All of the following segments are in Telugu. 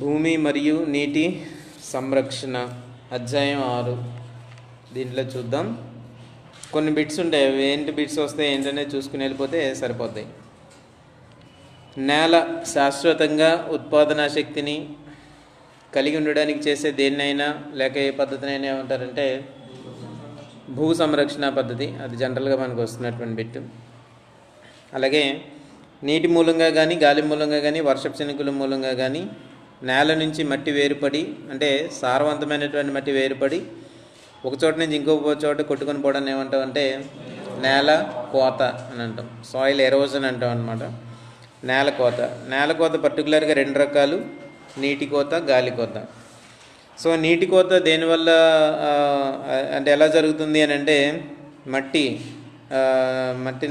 భూమి మరియు నీటి సంరక్షణ అధ్యాయం 6 దీంట్లో చూద్దాం. కొన్ని బిట్స్ ఉంటాయి, ఏంటి బిట్స్ వస్తాయి ఏంటనే చూసుకుని వెళ్ళిపోతే సరిపోతాయి. నేల శాశ్వతంగా ఉత్పాదనా శక్తిని కలిగి ఉండడానికి చేసే దేన్నైనా లేక ఏ పద్ధతినైనా ఏమంటారంటే భూ సంరక్షణ పద్ధతి. అది జనరల్గా మనకు వస్తున్నటువంటి బిట్. అలాగే నీటి మూలంగా కానీ గాలి మూలంగా కానీ వర్షపు చినుకుల మూలంగా కానీ నేల నుంచి మట్టి వేరుపడి, అంటే సారవంతమైనటువంటి మట్టి వేరుపడి ఒక చోట నుంచి ఇంకొక చోట కొట్టుకొని పోవడాన్ని ఏమంటాం అంటే నేల కోత అని అంటాం. సాయిల్ ఎరోజన్ అంటాం అనమాట. నేల కోత. నేల కోత పర్టికులర్గా 2 రకాలు, నీటి కోత, గాలి కోత. సో నీటి కోత దేనివల్ల అంటే ఎలా జరుగుతుంది అని అంటే మట్టి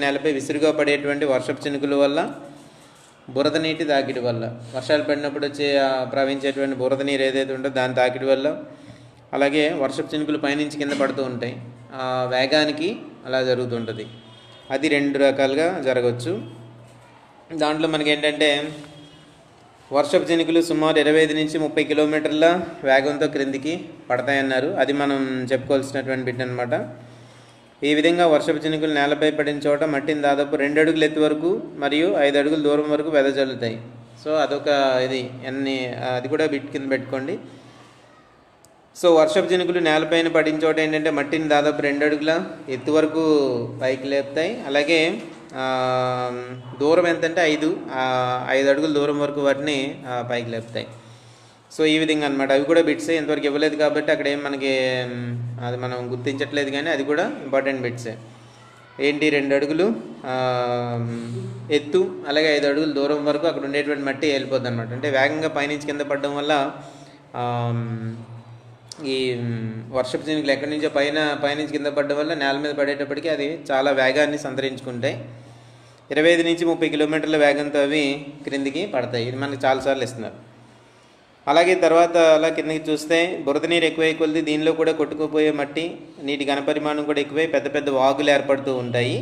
నేలపై విసురుగా పడేటువంటి వర్షపు చినుకుల వల్ల, బురద నీటి తాకిడి వల్ల, వర్షాలు పడినప్పుడు వచ్చే ప్రవహించేటువంటి బురద నీరు ఏదైతే ఉంటుందో దాని తాకిడి వల్ల, అలాగే వర్షపు చినుకులు పైనుంచి కింద పడుతూ ఉంటాయి, ఆ వేగానికి అలా జరుగుతుంటుంది. అది 2 రకాలుగా జరగవచ్చు. దాంట్లో మనకి ఏంటంటే వర్షపు చినుకులు సుమారు 25 నుంచి 30 కిలోమీటర్ల వేగంతో క్రిందికి పడతాయన్నారు. అది మనం చెప్పుకోవాల్సినటువంటి బిట్ అనమాట. ఈ విధంగా వర్షపు చినుకులు నేలపై పడిన చోట మట్టిని దాదాపు 2 అడుగుల ఎత్తు వరకు మరియు 5 అడుగుల దూరం వరకు వెదజల్లుతాయి. సో అదొక ఇది అది కూడా బిట్ కింద పెట్టుకోండి. సో వర్షపు చినుకులు నేలపైన పడిన చోట ఏంటంటే మట్టిని దాదాపు 2 అడుగుల ఎత్తు వరకు పైకి లేపుతాయి. అలాగే దూరం ఎంతంటే 5 అడుగుల దూరం వరకు వాటిని పైకి లేపుతాయి. సో ఈ విధంగా అనమాట. అవి కూడా బిట్సే, ఇంతవరకు ఇవ్వలేదు కాబట్టి అక్కడ ఏం మనకి అది మనం గుర్తించట్లేదు, కానీ అది కూడా ఇంపార్టెంట్ బిట్సే. ఏంటి 2 అడుగులు ఎత్తు, అలాగే 5 అడుగుల దూరం వరకు అక్కడ ఉండేటువంటి మట్టి వెళ్ళిపోద్ది అనమాట. అంటే వేగంగా పైనుంచి కింద పడడం వల్ల ఈ వర్షపు చినుకులు ఎక్కడి నుంచో పైనుంచి కింద పడడం వల్ల నేల మీద పడేటప్పటికీ అది చాలా వేగాన్ని సంతరించుకుంటాయి. 25 నుంచి 30 కిలోమీటర్ల వేగంతో అవి క్రిందికి పడతాయి. ఇది మనకి చాలాసార్లు ఇస్తున్నారు. అలాగే తర్వాత అలా కిందకి చూస్తే బురద నీరు ఎక్కువై కొలిది దీనిలో కూడా కొట్టుకుపోయే మట్టి నీటి ఘనపరిమాణం కూడా ఎక్కువై పెద్ద పెద్ద వాగులు ఏర్పడుతూ ఉంటాయి.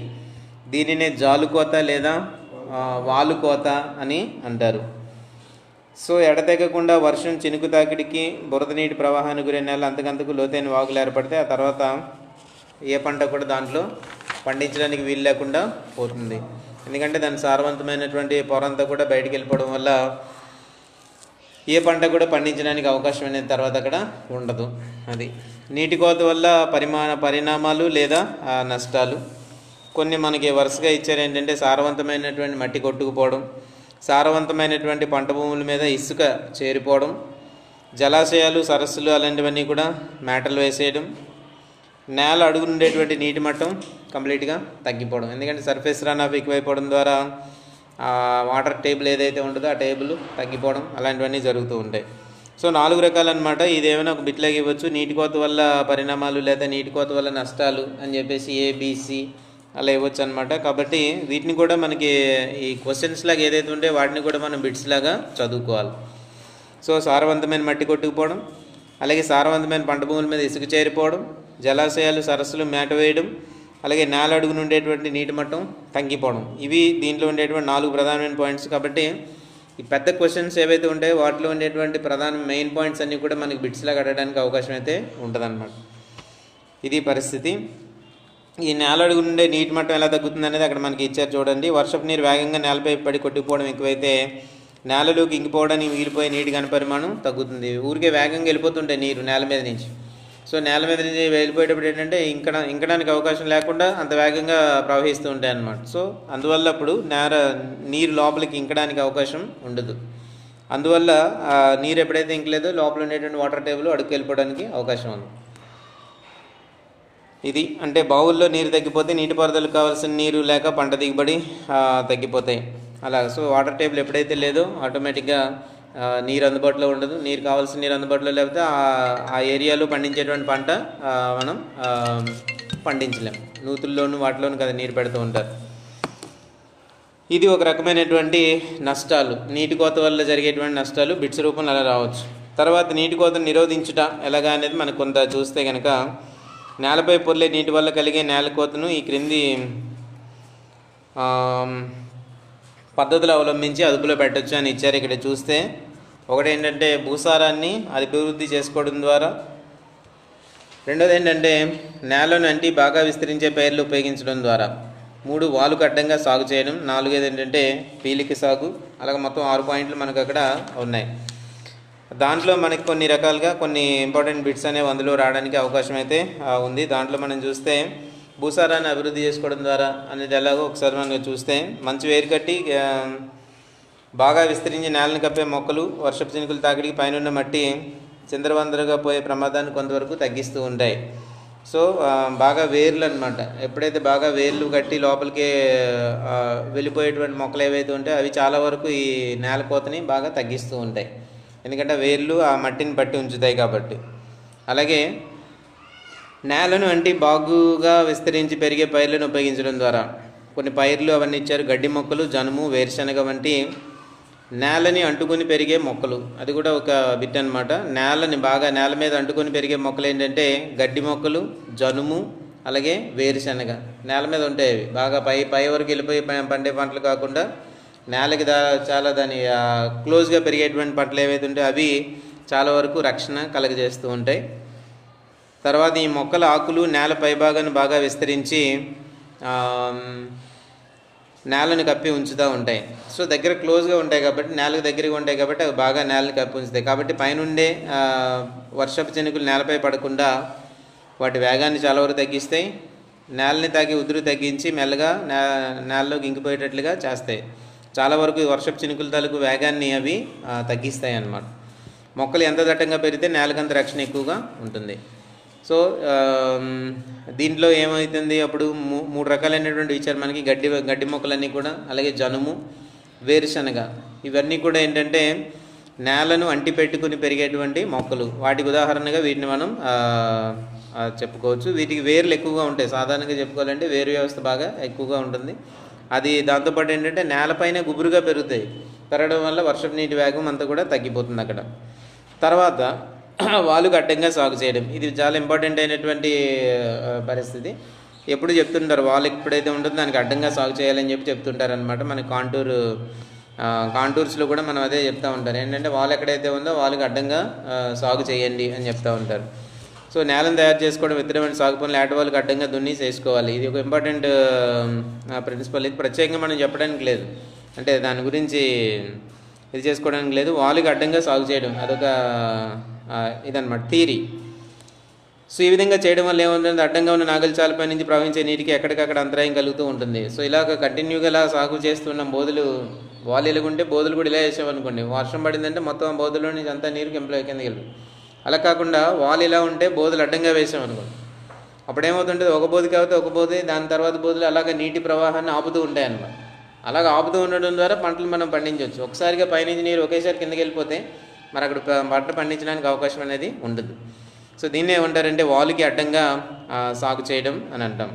దీనినే జాలుకోత లేదా వాలుకోత అని అంటారు. సో ఎడతెగకుండా వర్షం చినుకు తాకిడికి బురద నీటి ప్రవాహానికి గురైన నేల అంతకంతకు లోతైన వాగులు ఏర్పడితే ఆ తర్వాత ఏ పంట కూడా దాంట్లో పండించడానికి వీలు లేకుండా పోతుంది. ఎందుకంటే దాని సారవంతమైనటువంటి పొరంతా కూడా బయటికి వెళ్ళిపోవడం వల్ల ఏ పంట కూడా పండించడానికి అవకాశం అనేది తర్వాత అక్కడ ఉండదు. అది నీటి కోత వల్ల పరిణామాలు లేదా నష్టాలు కొన్ని మనకి వరుసగా ఇచ్చారు. ఏంటంటే సారవంతమైనటువంటి మట్టి కొట్టుకుపోవడం, సారవంతమైనటువంటి పంట భూముల మీద ఇసుక చేరిపోవడం, జలాశయాలు సరస్సులు అలాంటివన్నీ కూడా మేటలు వేసేయడం, నేల అడుగు ఉండేటువంటి నీటి మట్టం కంప్లీట్గా తగ్గిపోవడం. ఎందుకంటే సర్ఫేస్ రన్ ఆఫ్ ఎక్కువైపోవడం ద్వారా వాటర్ టేబుల్ ఏదైతే ఉంటుందో ఆ టేబుల్ తగ్గిపోవడం అలాంటివన్నీ జరుగుతూ ఉంటాయి. సో 4 రకాలు అనమాట. ఇదేమైనా ఒక బిట్లాగా ఇవ్వచ్చు. నీటి కోత వల్ల పరిణామాలు లేదా నీటి కోత వల్ల నష్టాలు అని చెప్పేసి ABC అలా ఇవ్వచ్చు అనమాట. కాబట్టి వీటిని కూడా మనకి ఈ క్వశ్చన్స్ లాగా ఏదైతే ఉంటే వాటిని కూడా మనం బిట్స్ లాగా చదువుకోవాలి. సో సారవంతమైన మట్టి కొట్టుకుపోవడం, అలాగే సారవంతమైన పంట భూముల మీద ఇసుక చేరిపోవడం, జలాశయాలు సరస్సులు మేట వేయడం, అలాగే నేల అడుగున ఉండేటువంటి నీటి మట్టం తగ్గిపోవడం. ఇవి దీంట్లో ఉండేటువంటి 4 ప్రధానమైన పాయింట్స్. కాబట్టి ఈ పెద్ద క్వశ్చన్స్ ఏవైతే ఉంటాయో వాటిలో ఉండేటువంటి మెయిన్ పాయింట్స్ అన్నీ కూడా మనకి బిట్స్ లాగా అడగడానికి అవకాశం అయితే ఉంటుందన్నమాట. ఇది పరిస్థితి. ఈ నేల అడుగు నుండే నీటి మట్టం ఎలా తగ్గుతుంది అనేది అక్కడ మనకి ఇచ్చారు చూడండి. వర్షపు నీరు వేగంగా నేలపై పడి కొట్టుకుపోవడం ఎక్కువైతే నేలలోకి ఇంకిపోవడానికి మిగిలిపోయే నీటి ఘనపరిమాణం తగ్గుతుంది. ఊరికే వేగంగా వెళ్ళిపోతుంటాయి నీరు నేల మీద నుంచి. సో నేల మీద నుంచి వెళ్ళిపోయేటప్పుడు ఏంటంటే ఇంకడానికి అవకాశం లేకుండా అంత వేగంగా ప్రవహిస్తూ ఉంటాయి అన్నమాట. సో అందువల్ల అప్పుడు నీరు లోపలికి ఇంకడానికి అవకాశం ఉండదు. అందువల్ల నీరు ఎప్పుడైతే ఇంకలేదో లోపల ఉండేటువంటి వాటర్ టేబుల్ అడుగు వెళ్ళిపోవడానికి అవకాశం ఉంది. ఇది అంటే బావుల్లో నీరు తగ్గిపోతే నీటిపారుదలకు కావాల్సిన నీరు లేక పంట దిగుబడి తగ్గిపోతాయి. అలా సో వాటర్ టేబుల్ ఎప్పుడైతే లేదో ఆటోమేటిక్గా నీరు అందుబాటులో ఉండదు. నీరు కావాల్సిన నీరు అందుబాటులో లేకపోతే ఆ ఏరియాలో పండించేటువంటి పంట మనం పండించలేం. నూతుల్లోనూ వాటిలోనూ కదా నీరు పెడుతూ ఉంటారు. ఇది ఒక రకమైనటువంటి నష్టాలు, నీటి కోత వల్ల జరిగేటువంటి నష్టాలు బిట్స్ రూపంలో అలా రావచ్చు. తర్వాత నీటి కోతను నిరోధించుట ఎలాగా అనేది మనకు కొంత చూస్తే కనుక నేలపై పొర్లే నీటి వల్ల కలిగే నేల కోతను ఈ క్రింది పద్ధతులు అవలంబించి అదుపులో పెట్టచ్చు అని ఇచ్చారు. ఇక్కడ చూస్తే ఒకటి ఏంటంటే భూసారాన్ని అభివృద్ధి చేసుకోవడం ద్వారా, రెండోది ఏంటంటే నేలను అంటి బాగా విస్తరించే పైర్లు ఉపయోగించడం ద్వారా, 3 వాలుకు అడ్డంగా సాగు చేయడం, 4 ఏంటంటే పీలిక సాగు. అలాగే మొత్తం 6 పాయింట్లు మనకు అక్కడ ఉన్నాయి. దాంట్లో మనకి కొన్ని రకాలుగా కొన్ని ఇంపార్టెంట్ బిట్స్ అనేవి అందులో రావడానికి అవకాశం అయితే ఉంది. దాంట్లో మనం చూస్తే భూసారాన్ని అభివృద్ధి చేసుకోవడం ద్వారా అనేది ఎలాగో ఒకసారి మనం చూస్తే, మంచి వేరు కట్టి బాగా విస్తరించి నేలను కప్పే మొక్కలు వర్షపు చినుకులు తాకిడికి పైన మట్టి చిందరవందరగా పోయే ప్రమాదాన్ని కొంతవరకు తగ్గిస్తూ ఉంటాయి. సో బాగా వేర్లు అనమాట, ఎప్పుడైతే బాగా వేర్లు కట్టి లోపలికి వెళ్ళిపోయేటువంటి మొక్కలు ఏవైతే ఉంటాయో అవి చాలా వరకు ఈ నేల కోతని బాగా తగ్గిస్తూ ఉంటాయి. ఎందుకంటే వేర్లు ఆ మట్టిని పట్టి ఉంచుతాయి కాబట్టి. అలాగే నేలను అంటి బాగుగా విస్తరించి పెరిగే పైర్లను ఉపయోగించడం ద్వారా కొన్ని పైర్లు అవన్నీ ఇచ్చారు. గడ్డి మొక్కలు, జనుము, వేరుశనగ వంటి నేలని అంటుకొని పెరిగే మొక్కలు, అది కూడా ఒక బిట్ అనమాట. నేలని బాగా నేల మీద అంటుకొని పెరిగే మొక్కలు ఏంటంటే గడ్డి మొక్కలు, జనుము, అలాగే వేరుశనగ. నేల మీద ఉంటాయి అవి బాగా పై వరకు వెళ్ళిపోయి పండే పంటలు కాకుండా నేలకి చాలా దాని క్లోజ్గా పెరిగేటువంటి పంటలు ఏవైతే ఉంటాయో అవి చాలా వరకు రక్షణ కలుగజేస్తూ ఉంటాయి. తర్వాత ఈ మొక్కల ఆకులు నేల పైభాగాన్ని బాగా విస్తరించి నేలను కప్పి ఉంచుతూ ఉంటాయి. సో దగ్గర క్లోజ్గా ఉంటాయి కాబట్టి, నేలకు దగ్గరగా ఉంటాయి కాబట్టి అవి బాగా నేలను కప్పి ఉంచుతాయి. కాబట్టి పైనుండే వర్షపు చినుకులు నేలపై పడకుండా వాటి వేగాన్ని చాలా వరకు తగ్గిస్తాయి. నేలని తాకి ఉదురు తగ్గించి మెల్లగా నేలలోకి ఇంకిపోయేటట్లుగా చేస్తాయి. చాలా వరకు వర్షపు చినుకుల తాలూకు వేగాన్ని అవి తగ్గిస్తాయి అన్నమాట. మొక్కలు ఎంత దట్టంగా పెరిగితే నేలకంత రక్షణ ఎక్కువగా ఉంటుంది. సో దీంట్లో ఏమవుతుంది, అప్పుడు 3 రకాలైనటువంటి ఇచ్చారు మనకి. గడ్డి మొక్కలన్నీ కూడా, అలాగే జనుము, వేరుశనగ, ఇవన్నీ కూడా ఏంటంటే నేలను అంటి పెట్టుకుని పెరిగేటువంటి మొక్కలు. వాటికి ఉదాహరణగా వీటిని మనం చెప్పుకోవచ్చు. వీటికి వేర్లు ఎక్కువగా ఉంటాయి. సాధారణంగా చెప్పుకోవాలంటే వేరు వ్యవస్థ బాగా ఎక్కువగా ఉంటుంది. అది దాంతోపాటు ఏంటంటే నేలపైన గుబురుగా పెరగడం వల్ల వర్షపు నీటి వేగం అంతా కూడా తగ్గిపోతుంది అక్కడ. తర్వాత వాలుకు అడ్డంగా సాగు చేయడం, ఇది చాలా ఇంపార్టెంట్ అయినటువంటి పరిస్థితి. ఎప్పుడు చెప్తుంటారు వాలు ఎప్పుడైతే ఉంటుందో దానికి అడ్డంగా సాగు చేయాలని చెప్తుంటారు అనమాట. మన కాంటూర్స్లో కూడా మనం అదే చెప్తూ ఉంటారు. ఏంటంటే వాలు ఎక్కడైతే ఉందో వాళ్ళకి అడ్డంగా సాగు చేయండి అని చెప్తూ ఉంటారు. సో నేలను తయారు చేసుకోవడం, విత్తనమైన సాగు పనులు ఏటవాళ్ళకి అడ్డంగా దున్ని చేసుకోవాలి. ఇది ఒక ఇంపార్టెంట్ ప్రిన్సిపల్. ఇది ప్రత్యేకంగా మనం చెప్పడానికి లేదు, అంటే దాని గురించి ఇది చేసుకోవడానికి లేదు. వాలుకి అడ్డంగా సాగు చేయడం అదొక ఇదన్నమాట థియరీ. సో ఈ విధంగా చేయడం వల్ల ఏముంటుంది, అడ్డంగా ఉన్న నాగలిచాలపై నుంచి ప్రవహించే నీటికి ఎక్కడికక్కడ అంతరాయం కలుగుతూ ఉంటుంది. సో ఇలాగ కంటిన్యూగా ఇలా సాగు చేస్తున్నాం. బోధులు వాలు ఇలాగుంటే బోధులు కూడా ఇలా వేసామనుకోండి, వర్షం పడిందంటే మొత్తం బోధుల్లో నుంచి అంతా నీరు కిందకి వెళ్ళి, అలా కాకుండా వాలు ఇలా ఉంటే బోధులు అడ్డంగా వేసామనుకోండి, అప్పుడేమవుతుంటుంది ఒక బోధి కాబట్టి ఒక బోధి, దాని తర్వాత బోధులు అలాగ నీటి ప్రవాహాన్ని ఆపుతూ ఉంటాయి అన్నమాట. అలాగ ఆపుతూ ఉండడం ద్వారా పంటలు మనం పండించవచ్చు. ఒకసారిగా పైనుంచి నీరు ఒకేసారి కిందకి వెళ్ళిపోతే మరి అక్కడ పంట పండించడానికి అవకాశం అనేది ఉండదు. సో దీన్ని ఏమంటారంటే వాలుకి అడ్డంగా సాగు చేయడం అని అంటాం.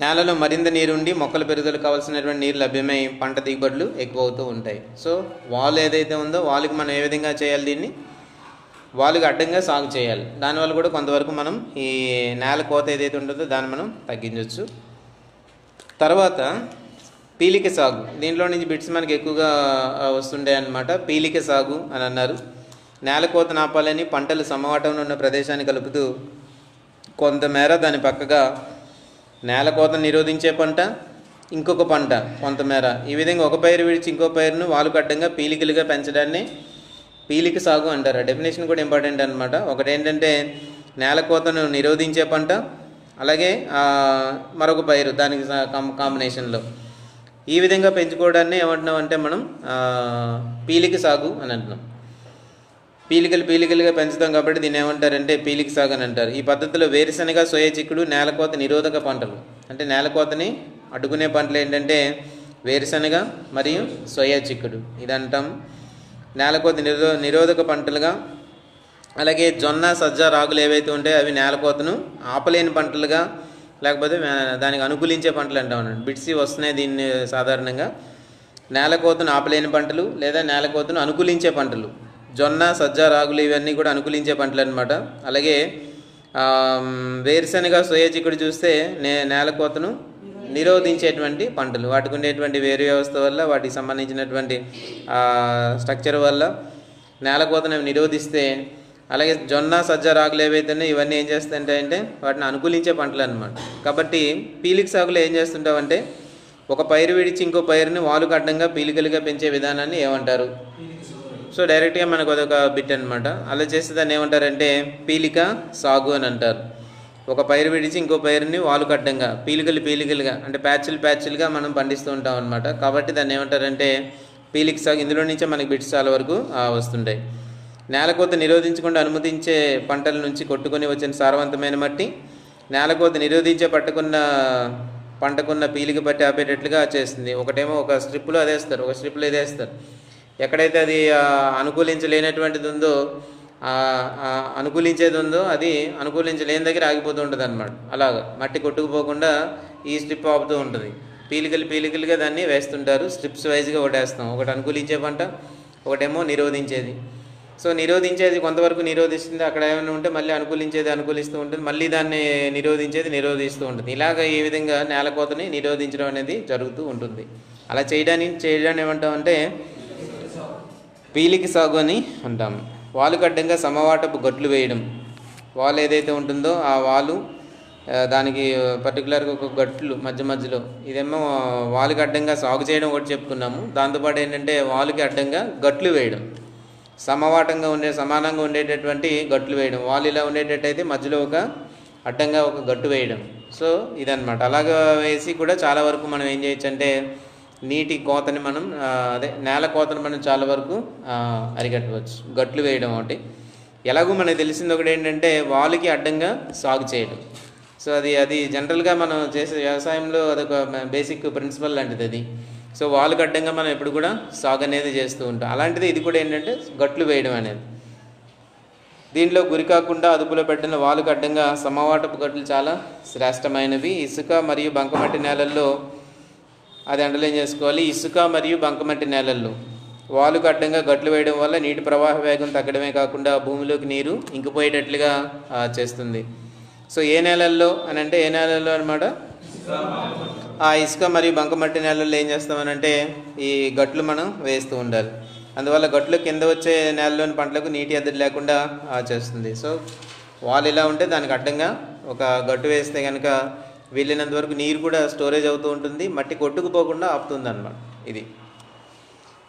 నేలలో మరింత నీరుండి మొక్కల పెరుగుదలకు కావాల్సినటువంటి నీరు లభ్యమై పంట దిగుబడులు ఎక్కువ అవుతూ ఉంటాయి. సో వాలు ఏదైతే ఉందో వాలుకి మనం ఏ విధంగా చేయాలి, దీన్ని వాలుకి అడ్డంగా సాగు చేయాలి. దానివల్ల కూడా కొంతవరకు మనం ఈ నేల కోత ఏదైతే ఉంటుందో దాన్ని మనం తగ్గించవచ్చు. తర్వాత పీలిక సాగు, దీంట్లో నుంచి బిట్స్ మనకి ఎక్కువగా వస్తుండే అన్నమాట. పీలిక సాగు అని అన్నారు. నేల కోత నాపాలని పంటలు సమవాటంలో ఉన్న ప్రదేశాన్ని కలుపుతూ కొంతమేర దాని పక్కగా నేల కోత నిరోధించే పంట, ఇంకొక పంట కొంతమేర, ఈ విధంగా ఒక పైరు విడిచి ఇంకో పైరును వాలుకడ్డంగా పీలికలుగా పెంచడాన్ని పీలిక సాగు అంటారు. డెఫినేషన్ కూడా ఇంపార్టెంట్ అనమాట. ఒకటి ఏంటంటే నేల కోతను నిరోధించే పంట, అలాగే మరొక పైరు దానికి కాంబినేషన్లో, ఈ విధంగా పెంచుకోవడాన్ని ఏమంటున్నాం అంటే మనం పీలిక సాగు అని అంటున్నాం. పీలికలుగా పెంచుతాం కాబట్టి దీన్ని ఏమంటారంటే పీలిక సాగు అని అంటారు. ఈ పద్ధతిలో వేరుశనగ, సోయా చిక్కుడు నేలకోత నిరోధక పంటలు, అంటే నేలకోతని అడ్డుకునే పంటలు ఏంటంటే వేరుశనగ మరియు సోయా చిక్కుడు, ఇదంటాం నేలకోత నిరోధక పంటలుగా. అలాగే జొన్న, సజ్జ, రాగులు ఏవైతే ఉంటాయో అవి నేలకోతను ఆపలేని పంటలుగా, లేకపోతే దానికి అనుకూలించే పంటలు అంటాం అన్నట్టు. బిట్సి వస్తున్నాయి దీన్ని సాధారణంగా. నేలకోతను ఆపలేని పంటలు లేదా నేలకోతను అనుకూలించే పంటలు, జొన్న, సజ్జ, రాగులు ఇవన్నీ కూడా అనుకూలించే పంటలు అనమాట. అలాగే వేరుశనగ, సోయా చిక్కుడు చూస్తే నేలకోతను నిరోధించేటువంటి పంటలు, వాటికి ఉండేటువంటి వేరు వ్యవస్థ వల్ల, వాటికి సంబంధించినటువంటి స్ట్రక్చర్ వల్ల నేల కోతను నిరోధిస్తే, అలాగే జొన్న సజ్జ రాగులు ఏవైతున్నాయో ఇవన్నీ ఏం చేస్తుంటాయంటే వాటిని అనుకూలించే పంటలు అనమాట. కాబట్టి పీలిక సాగులో ఏం చేస్తుంటామంటే ఒక పైరు విడిచి ఇంకో పైరుని వాలుకు అడ్డంగా పీలికలుగా పెంచే విధానాన్ని ఏమంటారు? సో డైరెక్ట్గా మనకు అదొక బిట్ అనమాట. అలా చేస్తే దాన్ని ఏమంటారంటే పీలిక సాగు అని అంటారు. ఒక పైరు విడిచి ఇంకో పైరుని వాలుకు అడ్డంగా పీలికలుగా అంటే ప్యాచ్లుగా మనం పండిస్తూ ఉంటాం అనమాట. కాబట్టి దాన్ని ఏమంటారంటే పీలిక సాగు. ఇందులో నుంచే మనకి బిట్స్ చాలా వరకు వస్తుంటాయి. నేలకోత నిరోధించకుండా అనుమతించే పంటల నుంచి కొట్టుకొని వచ్చిన సారవంతమైన మట్టి నేలకోత నిరోధించే పంటకున్న పీలిక పట్టి ఆపేటట్లుగా చేస్తుంది. ఒకటేమో ఒక స్ట్రిప్లో అదేస్తారు, ఒక స్ట్రిప్లో ఇదేస్తారు. ఎక్కడైతే అది అనుకూలించలేనటువంటిది ఉందో, అనుకూలించేది ఉందో అది అనుకూలించలేని దగ్గర ఆగిపోతూ ఉంటుంది అనమాట. అలాగా మట్టి కొట్టుకుపోకుండా ఈ స్ట్రిప్ ఆపుతూ ఉంటుంది. పీలికలుగా దాన్ని వేస్తుంటారు. స్ట్రిప్స్ వైజ్గా ఒకటి వేస్తాం. ఒకటి అనుకూలించే పంట, ఒకటేమో నిరోధించేది. సో నిరోధించేది కొంతవరకు నిరోధిస్తుంది, అక్కడ ఏమైనా ఉంటే మళ్ళీ అనుకూలిస్తూ ఉంటుంది, మళ్ళీ దాన్ని నిరోధిస్తూ ఉంటుంది. ఇలాగ ఈ విధంగా నేలకోతని నిరోధించడం అనేది జరుగుతూ ఉంటుంది. అలా చేయడాన్ని ఏమంటామంటే పీలిక సాగు అని అంటాము. వాలుకు అడ్డంగా సమవాటపు గట్లు వేయడం. వాలు ఏదైతే ఉంటుందో ఆ వాలు దానికి పర్టికులర్గా ఒక గట్లు మధ్యలో, ఇదేమో వాలుకి అడ్డంగా సాగు చేయడం ఒకటి చెప్పుకున్నాము. దాంతోపాటు ఏంటంటే వాలుకి అడ్డంగా గట్లు వేయడం, సమానంగా ఉండేటటువంటి గట్లు వేయడం. వాలు ఇలా ఉండేటట్టయితే మధ్యలో అడ్డంగా ఒక గట్టు వేయడం. సో ఇదన్నమాట. అలాగా వేసి కూడా చాలా వరకు మనం ఏం చేయొచ్చు అంటే నీటి కోతని మనం నేల కోతను మనం చాలా వరకు అరికట్టవచ్చు. గట్లు వేయడం ఒకటి. ఎలాగో మనకు తెలిసింది ఒకటి ఏంటంటే వాలుకి అడ్డంగా సాగు చేయడం. సో అది జనరల్గా మనం చేసే వ్యవసాయంలో అదొక బేసిక్ ప్రిన్సిపల్ లాంటిది అది. సో వాలుకి అడ్డంగా మనం ఎప్పుడు కూడా సాగు అనేది చేస్తూ ఉంటాం. అలాంటిది ఇది కూడా ఏంటంటే గట్లు వేయడం అనేది. దీంట్లో గురి కాకుండా అదుపులో పెట్టిన వాలుకి అడ్డంగా సమవాటపు గట్లు చాలా శ్రేష్టమైనవి. ఇసుక మరియు బంకమట్టి నేలల్లో అది అండర్లైన్ చేసుకోవాలి. ఇసుక మరియు బంకమట్టి నేలల్లో వాలుకు అడ్డంగా గట్లు వేయడం వల్ల నీటి ప్రవాహ వేగం తగ్గడమే కాకుండా భూమిలోకి నీరు ఇంకిపోయేటట్లుగా చేస్తుంది. సో ఏ నేలల్లో అని అంటే ఏ నేలల్లో అనమాట? ఆ ఇసుక మరియు బంకమట్టి నేలల్లో ఏం చేస్తామనంటే ఈ గట్లు మనం వేస్తూ ఉండాలి. అందువల్ల గట్లు కింద వచ్చే నేలలోని పంటలకు నీటి ఎద్దడి లేకుండా చేస్తుంది. సో వాల్ ఇలా ఉంటే దానికి అడ్డంగా ఒక గట్టు వేస్తే కనుక వీలైనంత వరకు నీరు కూడా స్టోరేజ్ అవుతూ ఉంటుంది, మట్టి కొట్టుకుపోకుండా ఆపుతుంది అన్నమాట. ఇది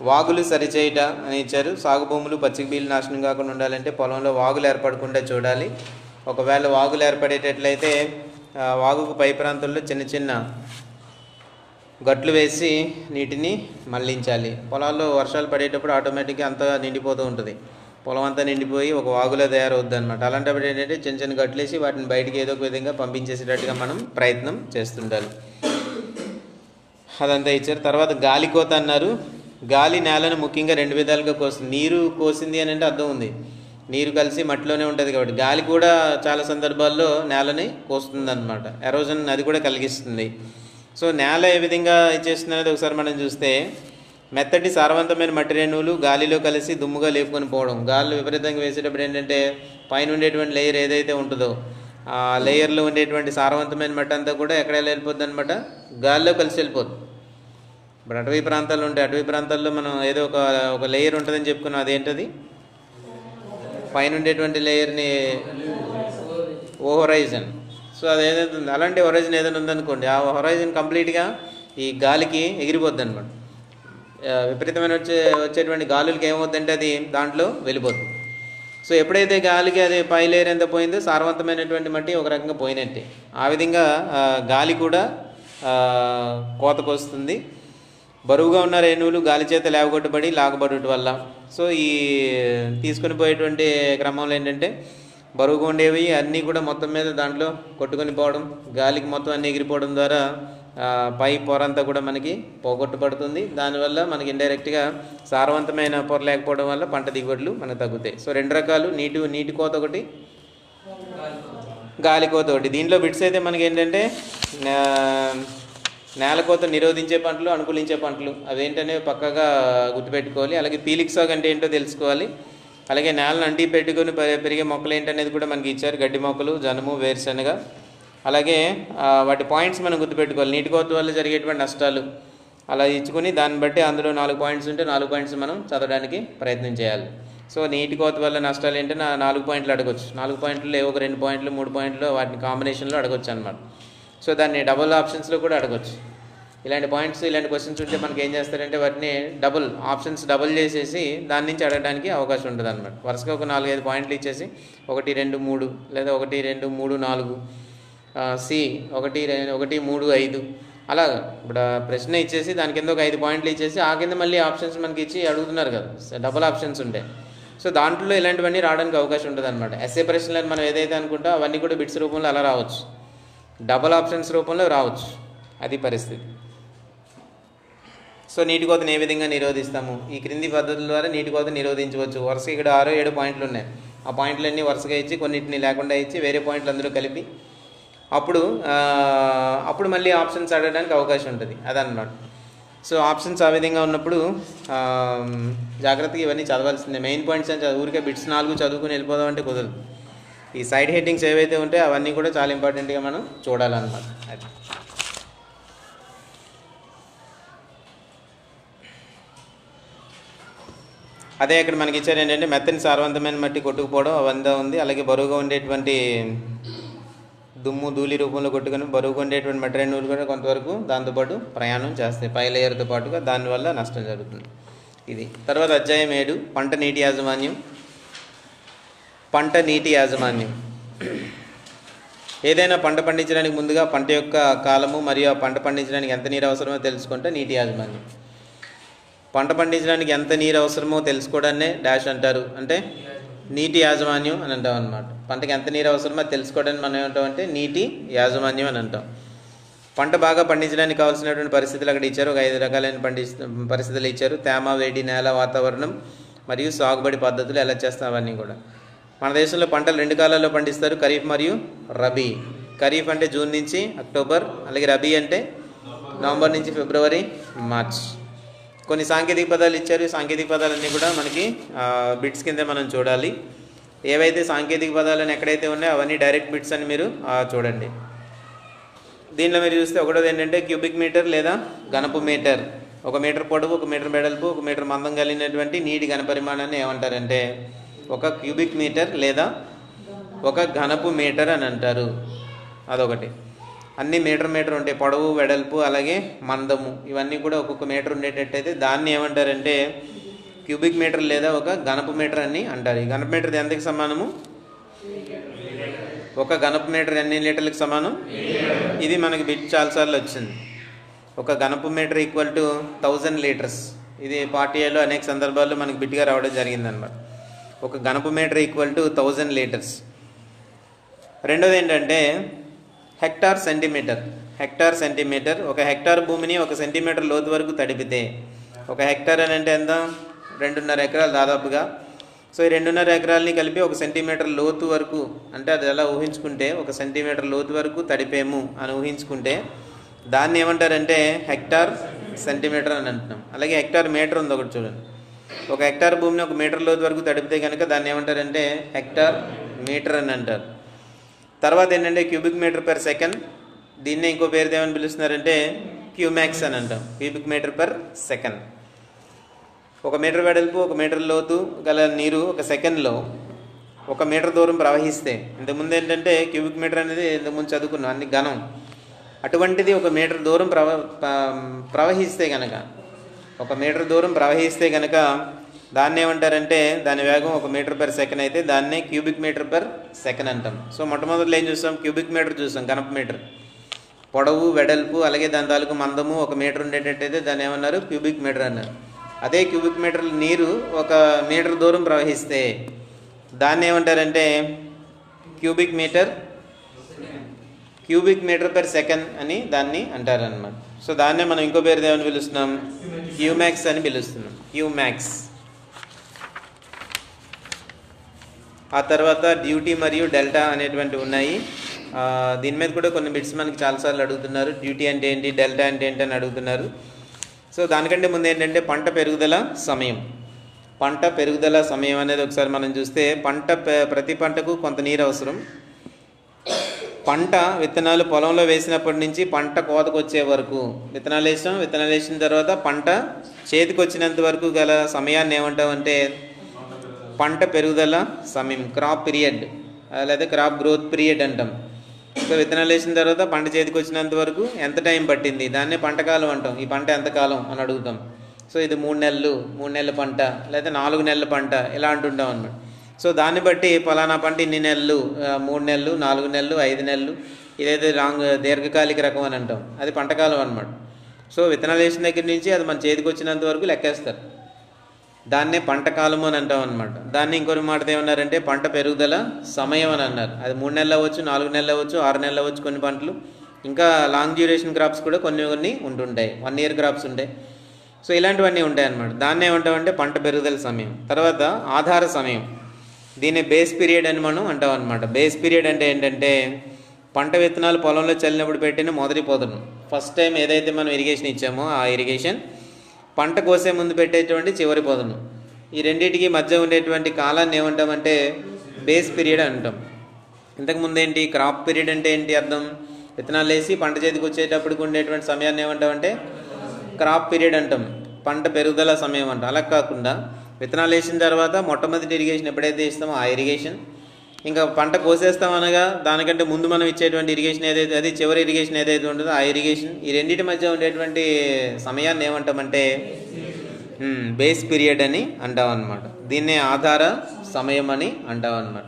వాగులు సరిచేయట అని ఇచ్చారు. సాగు భూములు పచ్చిక బీలు నాశనం కాకుండా ఉండాలంటే పొలంలో వాగులు ఏర్పడకుండా చూడాలి. ఒకవేళ వాగులు ఏర్పడేటట్లయితే వాగుకు పై ప్రాంతంలో చిన్న గట్లు వేసి నీటిని మళ్లించాలి. పొలాల్లో వర్షాలు పడేటప్పుడు ఆటోమేటిక్గా అంతా నిండిపోతూ ఉంటుంది, పొలం అంతా నిండిపోయి ఒక వాగులో తయారవుద్ది అనమాట. అలాంటప్పుడు ఏంటంటే చిన్న గట్లు వేసి వాటిని బయటికి ఏదో ఒక విధంగా పంపించేసేటట్టుగా మనం ప్రయత్నం చేస్తుండాలి. అదంతా ఇచ్చారు. తర్వాత గాలి కోత అన్నారు. గాలి నేలను ముఖ్యంగా 2 విధాలుగా కోస్తుంది. నీరు కోసింది అని అంటే అర్థం ఉంది, నీరు కలిసి మట్టిలోనే ఉంటుంది కాబట్టి గాలి కూడా చాలా సందర్భాల్లో నేలని కోస్తుంది అనమాట. ఎరోజన్ అది కూడా కలిగిస్తుంది. సో నేల ఏ విధంగా ఇచ్చేస్తుంది అనేది ఒకసారి మనం చూస్తే, మెత్తటి సారవంతమైన మట్టి రేణువులు గాలిలో కలిసి దుమ్ముగా లేపుకొని పోవడం. గాలిలో విపరీతంగా వేసేటప్పుడు ఏంటంటే పైన ఉండేటువంటి లేయర్ ఏదైతే ఉంటుందో ఆ లేయర్లో ఉండేటువంటి సారవంతమైన మట్టి అంతా కూడా ఎక్కడ వెళ్ళిపోద్ది అనమాట, గాలిలో కలిసి వెళ్ళిపోద్ది. ఇప్పుడు అటవీ ప్రాంతాల్లో ఉంటాయి, అటవీ ప్రాంతాల్లో మనం ఏదో ఒక లేయర్ ఉంటుందని చెప్పుకున్నాం. అదేంటది? పైన ఉండేటువంటి లేయర్ని హొరైజన్. సో అది ఏదైతే ఉందో అలాంటి హొరైజన్ ఏదైనా ఉందనుకోండి, ఆ హొరైజన్ కంప్లీట్గా ఈ గాలికి ఎగిరిపోద్ది అనమాట. విపరీతమైన వచ్చేటువంటి గాలులకి ఏమవుతుందంటే అది దాంట్లో వెళ్ళిపోతుంది. సో ఎప్పుడైతే గాలికి అది పై లేయర్ ఎంత పోయిందో సారవంతమైనటువంటి మట్టి ఒక రకంగా పోయినట్టే. ఆ విధంగా గాలి కూడా కోతకు వస్తుంది. బరువుగా ఉన్న రేణువులు గాలి చేత లేవగొట్టబడి లాగబడుట వల్ల, సో ఈ తీసుకొని పోయేటువంటి క్రమంలో ఏంటంటే బరువుగా ఉండేవి అన్నీ కూడా మొత్తం మీద దాంట్లో కొట్టుకొని పోవడం, గాలికి మొత్తం అన్నీ ఎగిరిపోవడం ద్వారా పై పొర అంతా కూడా మనకి పోగొట్టుపడుతుంది. దానివల్ల మనకి ఇండైరెక్ట్గా సారవంతమైన పొర లేకపోవడం వల్ల పంట దిగుబడులు మనకు తగ్గుతాయి. సో 2 రకాలు, నీటి కోత ఒకటి, గాలి కోత ఒకటి. దీంట్లో బిట్స్ అయితే మనకి ఏంటంటే నేల కోత నిరోధించే పంటలు, అనుకూలించే పంటలు అవేంటనే పక్కగా గుర్తుపెట్టుకోవాలి. అలాగే పీలిక సాగు అంటే ఏంటో తెలుసుకోవాలి. అలాగే నేలను అంటి పెట్టుకొని పెరిగే మొక్కలు ఏంటనేది కూడా మనకి ఇచ్చారు. గడ్డి మొక్కలు, జనుము, వేరుశనగ, అలాగే వాటి పాయింట్స్ మనం గుర్తుపెట్టుకోవాలి. నీటి కోత వల్ల జరిగేటువంటి నష్టాలు అలా ఇచ్చుకుని దాన్ని బట్టి అందులో 4 పాయింట్స్ ఉంటే 4 పాయింట్స్ మనం చదవడానికి ప్రయత్నం చేయాలి. సో నీటి కోత వల్ల నష్టాలు ఏంటంటే 4 పాయింట్లు అడగొచ్చు. 4 పాయింట్లు ఒక 2 పాయింట్లు 3 పాయింట్లు వాటిని కాంబినేషన్లో అడగొచ్చు అనమాట. సో దాన్ని డబుల్ ఆప్షన్స్లో కూడా అడగొచ్చు. ఇలాంటి పాయింట్స్ ఇలాంటి క్వశ్చన్స్ ఉంటే మనకి ఏం చేస్తారంటే వాటిని ఆప్షన్స్ డబుల్ చేసేసి దాని నుంచి అడగడానికి అవకాశం ఉంటుంది అనమాట. వరుసగా ఒక 4-5 పాయింట్లు ఇచ్చేసి 1 2 3 లేదా 1 2 3 4 సి 1 1 3 5 అలా ఇప్పుడు ప్రశ్న ఇచ్చేసి దాని కింద ఒక 5 పాయింట్లు ఇచ్చేసి ఆ కింద మళ్ళీ ఆప్షన్స్ మనకి ఇచ్చి అడుగుతున్నారు కదా, డబుల్ ఆప్షన్స్ ఉంటాయి. సో దాంట్లో ఇలాంటివన్నీ రావడానికి అవకాశం ఉంటుంది అనమాట. ఎస్ఏ ప్రశ్నలను మనం ఏదైతే అనుకుంటా అవన్నీ కూడా బిట్స్ రూపంలో అలా రావచ్చు, డబుల్ ఆప్షన్స్ రూపంలో రావచ్చు. అది పరిస్థితి. సో నీటి కోతను ఏ విధంగా నిరోధిస్తాము? ఈ క్రింది పద్ధతుల ద్వారా నీటి కోత నిరోధించవచ్చు. వరుసగా ఇక్కడ 6-7 పాయింట్లు ఉన్నాయి. ఆ పాయింట్లన్నీ వరుసగా ఇచ్చి కొన్నింటిని లేకుండా ఇచ్చి వేరే పాయింట్లు అందరూ కలిపి అప్పుడు మళ్ళీ ఆప్షన్స్ అడగడానికి అవకాశం ఉంటుంది. అదన్నమాట. సో ఆప్షన్స్ ఆ విధంగా ఉన్నప్పుడు జాగ్రత్తగా ఇవన్నీ చదవాల్సిందే. మెయిన్ పాయింట్స్ అని ఊరికే బిట్స్ 4 చదువుకుని వెళ్ళిపోదాం అంటే కుదరదు. ఈ సైడ్ హెడ్డింగ్స్ ఏవైతే ఉంటాయో అవన్నీ కూడా చాలా ఇంపార్టెంట్గా మనం చూడాలన్నమాట. అది అదే ఇక్కడ మనకి ఇచ్చారు ఏంటంటే మెత్తని సారవంతమైన మట్టి కొట్టుకుపోవడం అవంతా ఉంది. అలాగే బరువుగా ఉండేటువంటి దుమ్ము ధూళి రూపంలో కొట్టుకొని బరువుగా ఉండేటువంటి మెటీరియల్ నూలు కూడా కొంతవరకు దాంతోపాటు ప్రయాణం చేస్తాయి పై లేయర్తో పాటుగా, దానివల్ల నష్టం జరుగుతుంది. ఇది తర్వాత అధ్యాయం 7 పంట నీటి యాజమాన్యం. పంట నీటి యాజమాన్యం ఏదైనా పంట పండించడానికి ముందుగా పంట యొక్క కాలము మరియు ఆ పంట పండించడానికి ఎంత నీరు అవసరమో తెలుసుకుంటే నీటి యాజమాన్యం. పంట పండించడానికి ఎంత నీరు అవసరమో తెలుసుకోవడాన్నే డాష్ అంటారు, అంటే నీటి యాజమాన్యం అని అంటాం అనమాట. పంటకి ఎంత నీరు అవసరమో తెలుసుకోవడానికి మనం ఏమంటామంటే నీటి యాజమాన్యం అని అంటాం. పంట బాగా పండించడానికి కావాల్సినటువంటి పరిస్థితులు అక్కడ ఇచ్చారు. ఒక 5 రకాలైన పరిస్థితులు ఇచ్చారు. తేమ, వేడి, నేల, వాతావరణం మరియు సాగుబడి పద్ధతులు ఎలా చేస్తాం అవన్నీ కూడా. మన దేశంలో పంటలు 2 కాలాల్లో పండిస్తారు, ఖరీఫ్ మరియు రబీ. ఖరీఫ్ అంటే జూన్ నుంచి అక్టోబర్, అలాగే రబీ అంటే నవంబర్ నుంచి ఫిబ్రవరి, మార్చ్. కొన్ని సాంకేతిక పదాలు ఇచ్చారు. సాంకేతిక పదాలన్నీ కూడా మనకి బిట్స్ కింద మనం చూడాలి. ఏవైతే సాంకేతిక పదాలను ఎక్కడైతే ఉన్నాయో అవన్నీ డైరెక్ట్ బిట్స్ అని మీరు చూడండి. దీనిలో మీరు చూస్తే ఒకటోది ఏంటంటే క్యూబిక్ మీటర్ లేదా ఘనపు మీటర్. 1 మీటర్ పొడవు, 1 మీటర్ వెడల్పు, 1 మీటర్ మందం కలిగినటువంటి నీటి ఘనపరిమాణాన్ని ఏమంటారంటే ఒక క్యూబిక్ మీటర్ లేదా ఒక ఘనపు మీటర్ అని అంటారు. అదొకటి. అన్నీ మీటర్ ఉంటాయి, పొడవు, వెడల్పు, అలాగే మందము, ఇవన్నీ కూడా ఒక్కొక్క మీటర్ ఉండేటట్టయితే దాన్ని ఏమంటారంటే క్యూబిక్ మీటర్ లేదా ఒక ఘనపు మీటర్ అని అంటారు. ఈ ఘనపు మీటర్ ఎంతకి సమానము? ఒక ఘనపు మీటర్ ఎన్ని లీటర్లకు సమానం? ఇది మనకి బిట్ చాలాసార్లు వచ్చింది. ఒక ఘనపు మీటర్ ఈక్వల్ టు 1000 లీటర్స్. ఇది పార్ట్ ఏలో అనేక సందర్భాల్లో మనకి బిట్గా రావడం జరిగిందనమాట. ఒక ఘనపు మీటర్ ఈక్వల్ టు 1000 లీటర్స్. రెండోది ఏంటంటే hectare centimetre. Hectare centimetre. 1 hectare భూమిని 1 సెంటీమీటర్ లోతు వరకు తడిపితే, 1 హెక్టార్ అని అంటే ఎంత? 2.5 ఎకరాలు దాదాపుగా. సో ఈ 2.5 ఎకరాలని కలిపి 1 సెంటీమీటర్ లోతు వరకు, అంటే అది ఎలా ఊహించుకుంటే 1 సెంటీమీటర్ లోతు వరకు తడిపేము అని ఊహించుకుంటే దాన్ని ఏమంటారంటే హెక్టార్ సెంటీమీటర్ అని అంటున్నాం. అలాగే హెక్టార్ మీటర్ ఉంది ఒకటి చూడండి. 1 హెక్టార్ భూమిని 1 మీటర్ లోతు వరకు తడిపితే కనుక దాన్ని ఏమంటారంటే హెక్టార్ మీటర్ అని అంటారు. తర్వాత ఏంటంటే క్యూబిక్ మీటర్ పర్ సెకండ్. దీన్నే ఇంకో పేరుతో ఏమని పిలుస్తున్నారంటే క్యూమాక్స్ అని అంటాం. Cubic metre per second. 1 metre వెడల్పు, 1 మీటర్ లోతు గల నీరు 1 సెకండ్లో 1 మీటర్ దూరం ప్రవహిస్తే, ఇంతకుముందు ఏంటంటే క్యూబిక్ మీటర్ అనేది ఇంతకుముందు చదువుకున్నాం అన్ని ఘనం, అటువంటిది 1 మీటర్ దూరం ప్రవహిస్తే కనుక 1 మీటర్ దూరం ప్రవహిస్తే కనుక దాన్ని ఏమంటారంటే దాని వేగం 1 మీటర్ పర్ సెకండ్ అయితే దాన్నే క్యూబిక్ మీటర్ పర్ సెకండ్ అంటాం. సో మొట్టమొదటిలో ఏం చూస్తాం? క్యూబిక్ మీటర్ చూస్తాం, ఘనపు మీటర్. పొడవు, వెడల్పు, అలాగే దాని తాలూకు మందము 1 మీటర్ ఉండేటట్టయితే దాన్ని ఏమన్నారు? క్యూబిక్ మీటర్ అన్నారు. అదే క్యూబిక్ మీటర్ నీరు 1 మీటర్ దూరం ప్రవహిస్తే దాన్ని ఏమంటారంటే క్యూబిక్ మీటర్ పర్ సెకండ్ అని దాన్ని అంటారనమాట. సో దాన్నే మనం ఇంకో పేరు ఏమని పిలుస్తున్నాం? క్యూమాక్స్ అని పిలుస్తున్నాం. క్యూమాక్స్. ఆ తర్వాత డ్యూటీ మరియు డెల్టా అనేటువంటివి ఉన్నాయి. దీని మీద కూడా కొన్ని బిట్స్ మనకి చాలాసార్లు అడుగుతున్నారు. డ్యూటీ అంటే ఏంటి, డెల్టా అంటే ఏంటి అని అడుగుతున్నారు. సో దానికంటే ముందు ఏంటంటే పంట పెరుగుదల సమయం. పంట పెరుగుదల సమయం అనేది ఒకసారి మనం చూస్తే ప్రతి పంటకు కొంత నీరు అవసరం. పంట విత్తనాలు పొలంలో వేసినప్పటి నుంచి పంట కోతకు వచ్చే వరకు విత్తనాలు వేసాం. విత్తనాలు వేసిన తర్వాత పంట చేతికి వచ్చినంత వరకు గల సమయాన్ని ఏమంటామంటే పంట పెరుగుదల సమయం, క్రాప్ పీరియడ్ లేదా క్రాప్ గ్రోత్ పీరియడ్ అంటాం. సో విత్తనాలు వేసిన తర్వాత పంట చేతికి వచ్చినంత వరకు ఎంత టైం పట్టింది, దాన్నే పంట కాలం అంటాం. ఈ పంట ఎంత కాలం అని అడుగుతాం. సో ఇది 3 నెలలు, 3 నెలల పంట, లేదా 4 నెలల పంట ఇలా అంటుంటాం అన్నమాట. సో దాన్ని బట్టి ఫలానా పంట ఇన్ని నెలలు, 3 నెలలు, 4 నెలలు, 5 నెలలు, ఇదైతే దీర్ఘకాలిక రకం అని అంటాం. అది పంటకాలం అన్నమాట. సో విత్తనాలు వేసిన దగ్గర నుంచి అది మన చేతికి వచ్చినంత వరకు లెక్కేస్తారు. దాన్నే పంటకాలం అని అంటాం అనమాట. దాన్ని ఇంకొక మాట ఏమన్నారంటే పంట పెరుగుదల సమయం అని అన్నారు. అది 3 నెలలు అవ్వచ్చు, 4 నెలలు అవ్వచ్చు, 6 నెలలు అవ్వచ్చు కొన్ని పంటలు. ఇంకా లాంగ్ డ్యూరేషన్ క్రాప్స్ కూడా కొన్ని ఉంటుంటాయి, 1 ఇయర్ క్రాప్స్ ఉంటాయి. సో ఇలాంటివన్నీ ఉంటాయి అన్నమాట. దాన్ని ఏమంటామంటే పంట పెరుగుదల సమయం. తర్వాత ఆధార సమయం, దీన్ని బేస్ పీరియడ్ అని మనం అంటాం అనమాట. బేస్ పీరియడ్ అంటే ఏంటంటే పంట విత్తనాలు పొలంలో చల్లినప్పుడు పెట్టిన మొదటి పొదను, ఫస్ట్ టైం ఏదైతే మనం ఇరిగేషన్ ఇచ్చామో ఆ ఇరిగేషన్, పంట కోసే ముందు పెట్టేటువంటి చివరి పొదను, ఈ రెండింటికి మధ్య ఉండేటువంటి కాలాన్ని ఏమంటామంటే బేస్ పీరియడ్ అంటాం. ఇంతకుముందు ఏంటి క్రాప్ పీరియడ్ అంటే ఏంటి అర్థం, విత్తనాలు వేసి పంట చేతికి వచ్చేటప్పటికి ఉండేటువంటి సమయాన్ని ఏమంటామంటే క్రాప్ పీరియడ్ అంటాం, పంట పెరుగుదల సమయం అంటాం. అలా కాకుండా విత్తనాలు వేసిన తర్వాత మొట్టమొదటి ఇరిగేషన్ ఎప్పుడైతే ఇస్తామో ఆ ఇరిగేషన్, ఇంకా పంట కోసేస్తాం అనగా దానికంటే ముందు మనం ఇచ్చేటువంటి ఇరిగేషన్ ఏదైతే, అది చివరి ఇరిగేషన్ ఏదైతే ఉంటుందో ఆ ఇరిగేషన్, ఈ రెండింటి మధ్య ఉండేటువంటి సమయాన్ని ఏమంటామంటే బేస్ పీరియడ్ అని అంటాం అన్నమాట. దీన్నే ఆధార సమయం అని అంటాం అన్నమాట.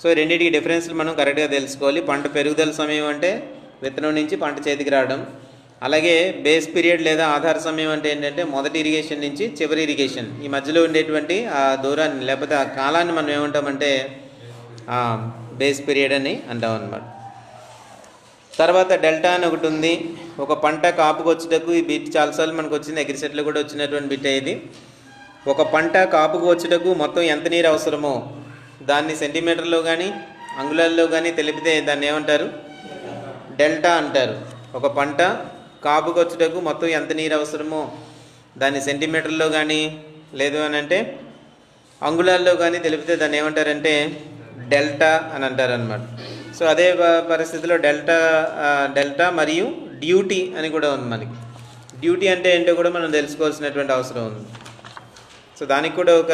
సో రెండింటికి డిఫరెన్స్లు మనం కరెక్ట్గా తెలుసుకోవాలి. పంట పెరుగుదల సమయం అంటే విత్తనం నుంచి పంట చేతికి రావడం, అలాగే బేస్ పీరియడ్ లేదా ఆధార సమయం అంటే ఏంటంటే మొదటి ఇరిగేషన్ నుంచి చివరి ఇరిగేషన్, ఈ మధ్యలో ఉండేటువంటి ఆ దూరాన్ని లేకపోతే ఆ కాలాన్ని మనం ఏమంటామంటే బేస్ పీరియడ్ అని అంటాం అన్నమాట. తర్వాత డెల్టా అని ఒకటి ఉంది. ఒక పంట కాపుకు వచ్చేటకు, ఈ బిట్ చాలాసార్లు మనకు వచ్చింది, అగ్రిసెట్లో కూడా వచ్చినటువంటి బిట్ ఇది. ఒక పంట కాపుకు వచ్చేటకు మొత్తం ఎంత నీరు అవసరమో దాన్ని సెంటీమీటర్లో కానీ అంగుళాల్లో కానీ తెలిపితే దాన్ని ఏమంటారు, డెల్టా అంటారు. ఒక పంట కాపుకు వచ్చేటకు మొత్తం ఎంత నీరు అవసరమో దాన్ని సెంటీమీటర్లో కానీ లేదు అని అంటే అంగుళాల్లో కానీ తెలిపితే దాన్ని ఏమంటారంటే డెల్టా అని అంటారు అన్నమాట. సో అదే పరిస్థితిలో డెల్టా మరియు డ్యూటీ అని కూడా ఉంది మనకి. డ్యూటీ అంటే ఏంటో కూడా మనం తెలుసుకోవాల్సినటువంటి అవసరం ఉంది. సో దానికి కూడా ఒక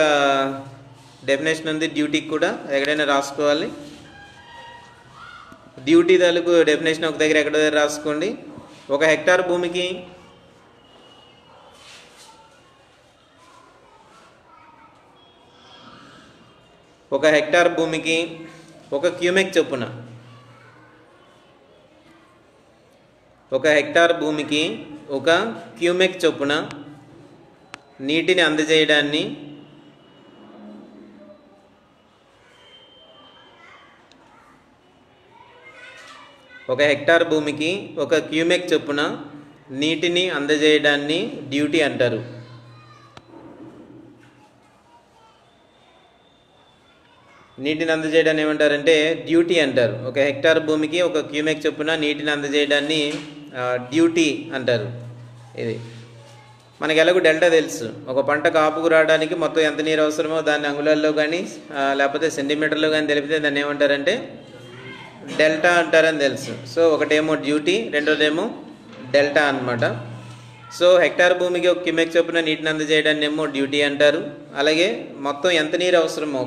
డెఫినేషన్ ఉంది. డ్యూటీకి కూడా ఎక్కడైనా రాసుకోవాలి. డ్యూటీ తాలూకు డెఫినేషన్ ఒక దగ్గర ఎక్కడ దగ్గర రాసుకోండి. 1 హెక్టార్ భూమికి 1 హెక్టార్ భూమికి 1 క్యూమెక్ చొప్పున 1 హెక్టార్ భూమికి 1 క్యూమెక్ చొప్పున నీటిని అందజేయడాన్ని ఒక హెక్టార్ భూమికి 1 క్యూమెక్ చొప్పున నీటిని అందజేయడాన్ని డ్యూటీ అంటారు. నీటిని అందజేయడాన్ని ఏమంటారంటే డ్యూటీ అంటారు. 1 హెక్టార్ భూమికి 1 క్యూమెక్ చొప్పున నీటిని అందజేయడాన్ని డ్యూటీ అంటారు. ఇది మనకి ఎలాగో డెల్టా తెలుసు. ఒక పంట కాపుకు రావడానికి మొత్తం ఎంత నీరు అవసరమో దాన్ని అంగుళాల్లో కానీ లేకపోతే సెంటీమీటర్లో కానీ తెలిపితే దాన్ని ఏమంటారంటే డెల్టా అంటారని తెలుసు. సో ఒకటేమో డ్యూటీ, రెండోదేమో డెల్టా అన్నమాట. సో హెక్టార్ భూమికి 1 క్యూమెక్ చొప్పున నీటిని అందజేయడాన్ని ఏమో డ్యూటీ అంటారు. అలాగే మొత్తం ఎంత నీరు అవసరమో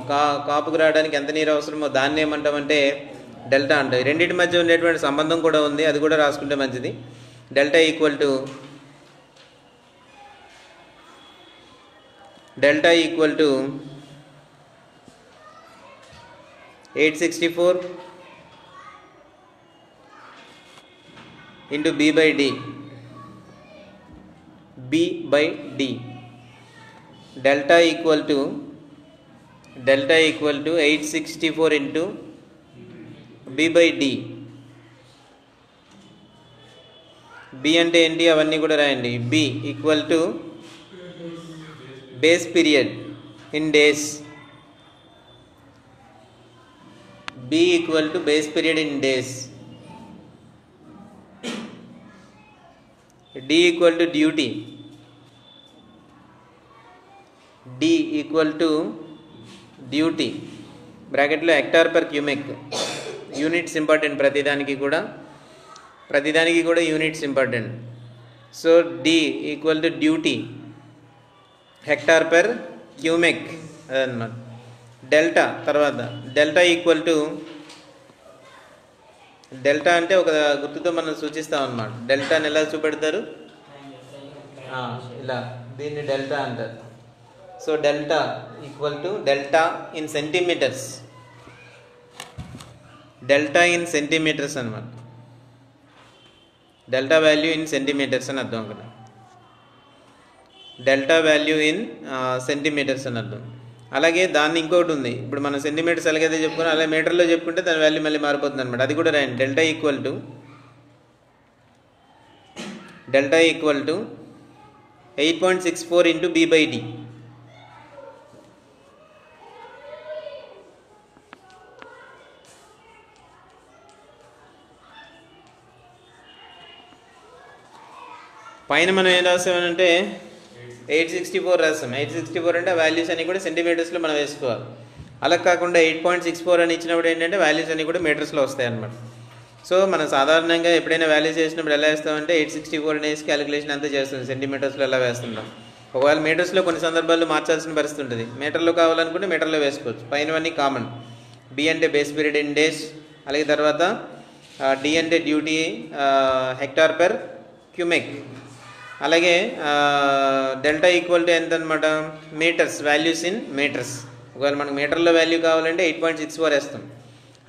కాపుకు రావడానికి ఎంత నీరు అవసరమో దాన్ని ఏమంటామంటే డెల్టా అంటారు. రెండింటి మధ్య ఉండేటువంటి సంబంధం కూడా ఉంది, అది కూడా రాసుకుంటే మంచిది. Delta equal to 864 into B by D. Delta equal to 864 into B by D. B అంటే ఏంటి అవన్నీ కూడా రాయండి. B equal to base period in days. B equal to base period in days. D equal to duty. D equal to duty. బ్రాకెట్లో hectare per cumec. Units important, ప్రతిదానికి కూడా units important. So D equal to duty hectare per cumec అదనమాట. డెల్టా తర్వాత డెల్టా ఈక్వల్ టు, డెల్టా అంటే ఒక గుర్తుతో మనం సూచిస్తాం అన్నమాట. డెల్టాని ఎలా చూపెడతారు, ఇలా దీన్ని డెల్టా అంటారు. So delta equal to delta in centimetres, delta in centimetres అనమాట. డెల్టా వాల్యూ ఇన్ సెంటీమీటర్స్ అని అర్థం అక్కడ. డెల్టా వాల్యూ ఇన్ సెంటీమీటర్స్ అని అర్థం. అలాగే దాన్ని ఇంకోటి ఉంది, ఇప్పుడు మనం సెంటీమీటర్స్ ఎలాగైతే చెప్పుకున్నాం అలాగే మీటర్లో చెప్పుకుంటే దాని వాల్యూ మళ్ళీ మారిపోతుంది అనమాట. అది కూడా రాయండి. Delta equal to 8.64 into B/D. పైన మనం ఏం రాసామనంటే 864 రాసాం. 864 అంటే ఆ వాల్యూస్ అన్ని కూడా సెంటీమీటర్స్లో మనం వేసుకోవాలి. అలా కాకుండా 8.64 అని ఇచ్చినప్పుడు ఏంటంటే వాల్యూస్ అన్ని కూడా మీటర్స్లో వస్తాయి అన్నమాట. సో మనం సాధారణంగా ఎప్పుడైనా వాల్యూస్ వేసినప్పుడు ఎలా వేస్తామంటే 864 అనేసి క్యాలిక్యులేషన్ అంతా చేస్తుంది, సెంటీమీటర్స్లో ఎలా వేస్తుంటాం. ఒకవేళ మీటర్స్లో కొన్ని సందర్భాల్లో మార్చాల్సిన పరిస్థితి ఉంటుంది. మీటర్లో కావాలనుకుంటే మీటర్లో వేసుకోవచ్చు. పైనవన్నీ కామన్. బి అంటే బేస్ పీరియడ్ ఇన్ డేస్, అలాగే తర్వాత డి అంటే డ్యూటీ హెక్టార్ పెర్ క్యూమెక్, అలాగే డెల్టా ఈక్వల్ టు ఎంత అనమాట, మీటర్స్, వాల్యూస్ ఇన్ మీటర్స్. ఒకవేళ మనకు మీటర్లో వాల్యూ కావాలంటే 8.64 వేస్తాం.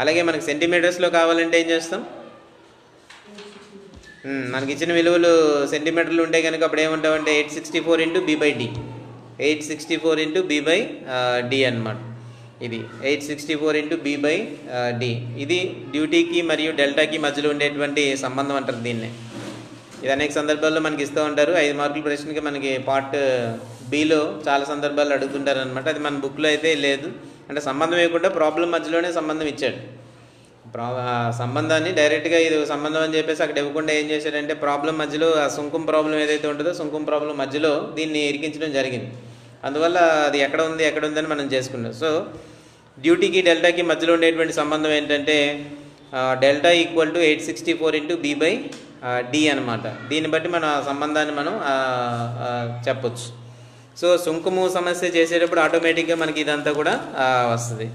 అలాగే మనకి సెంటీమీటర్స్లో కావాలంటే ఏం చేస్తాం, మనకి ఇచ్చిన విలువలు సెంటీమీటర్లు ఉంటే కనుక అప్పుడు ఏమంటామంటే 864 ఇంటూ B/D, 864 ఇంటూ B/D అనమాట. ఇది 864 ఇంటూ B/D. ఇది డ్యూటీకి మరియు డెల్టాకి మధ్యలో ఉండేటువంటి సంబంధం అంటారు దీన్నే. ఇది అనేక సందర్భాల్లో మనకి ఇస్తూ ఉంటారు. 5 మార్కుల ప్రశ్నకి మనకి పార్ట్ బిలో చాలా సందర్భాల్లో అడుగుతుంటారు అనమాట. అది మన బుక్లో అయితే లేదు. అంటే సంబంధం వేయకుండా ప్రాబ్లం మధ్యలోనే సంబంధం ఇచ్చాడు. సంబంధాన్ని డైరెక్ట్గా ఇది సంబంధం అని చెప్పేసి అక్కడ ఇవ్వకుండా ఏం చేశాడంటే ప్రాబ్లం మధ్యలో ఆ సుంకం ప్రాబ్లం ఏదైతే ఉంటుందో సుంకం ప్రాబ్లం మధ్యలో దీన్ని ఇరికించడం జరిగింది. అందువల్ల అది ఎక్కడ ఉందని మనం చేసుకున్నాం. సో డ్యూటీకి డెల్టాకి మధ్యలో ఉండేటువంటి సంబంధం ఏంటంటే delta equal to 864 into B/D అనమాట. దీన్ని బట్టి మన సంబంధాన్ని మనం చెప్పొచ్చు. సో సుంకము సమస్య చేసేటప్పుడు ఆటోమేటిక్గా మనకి ఇదంతా కూడా వస్తుంది.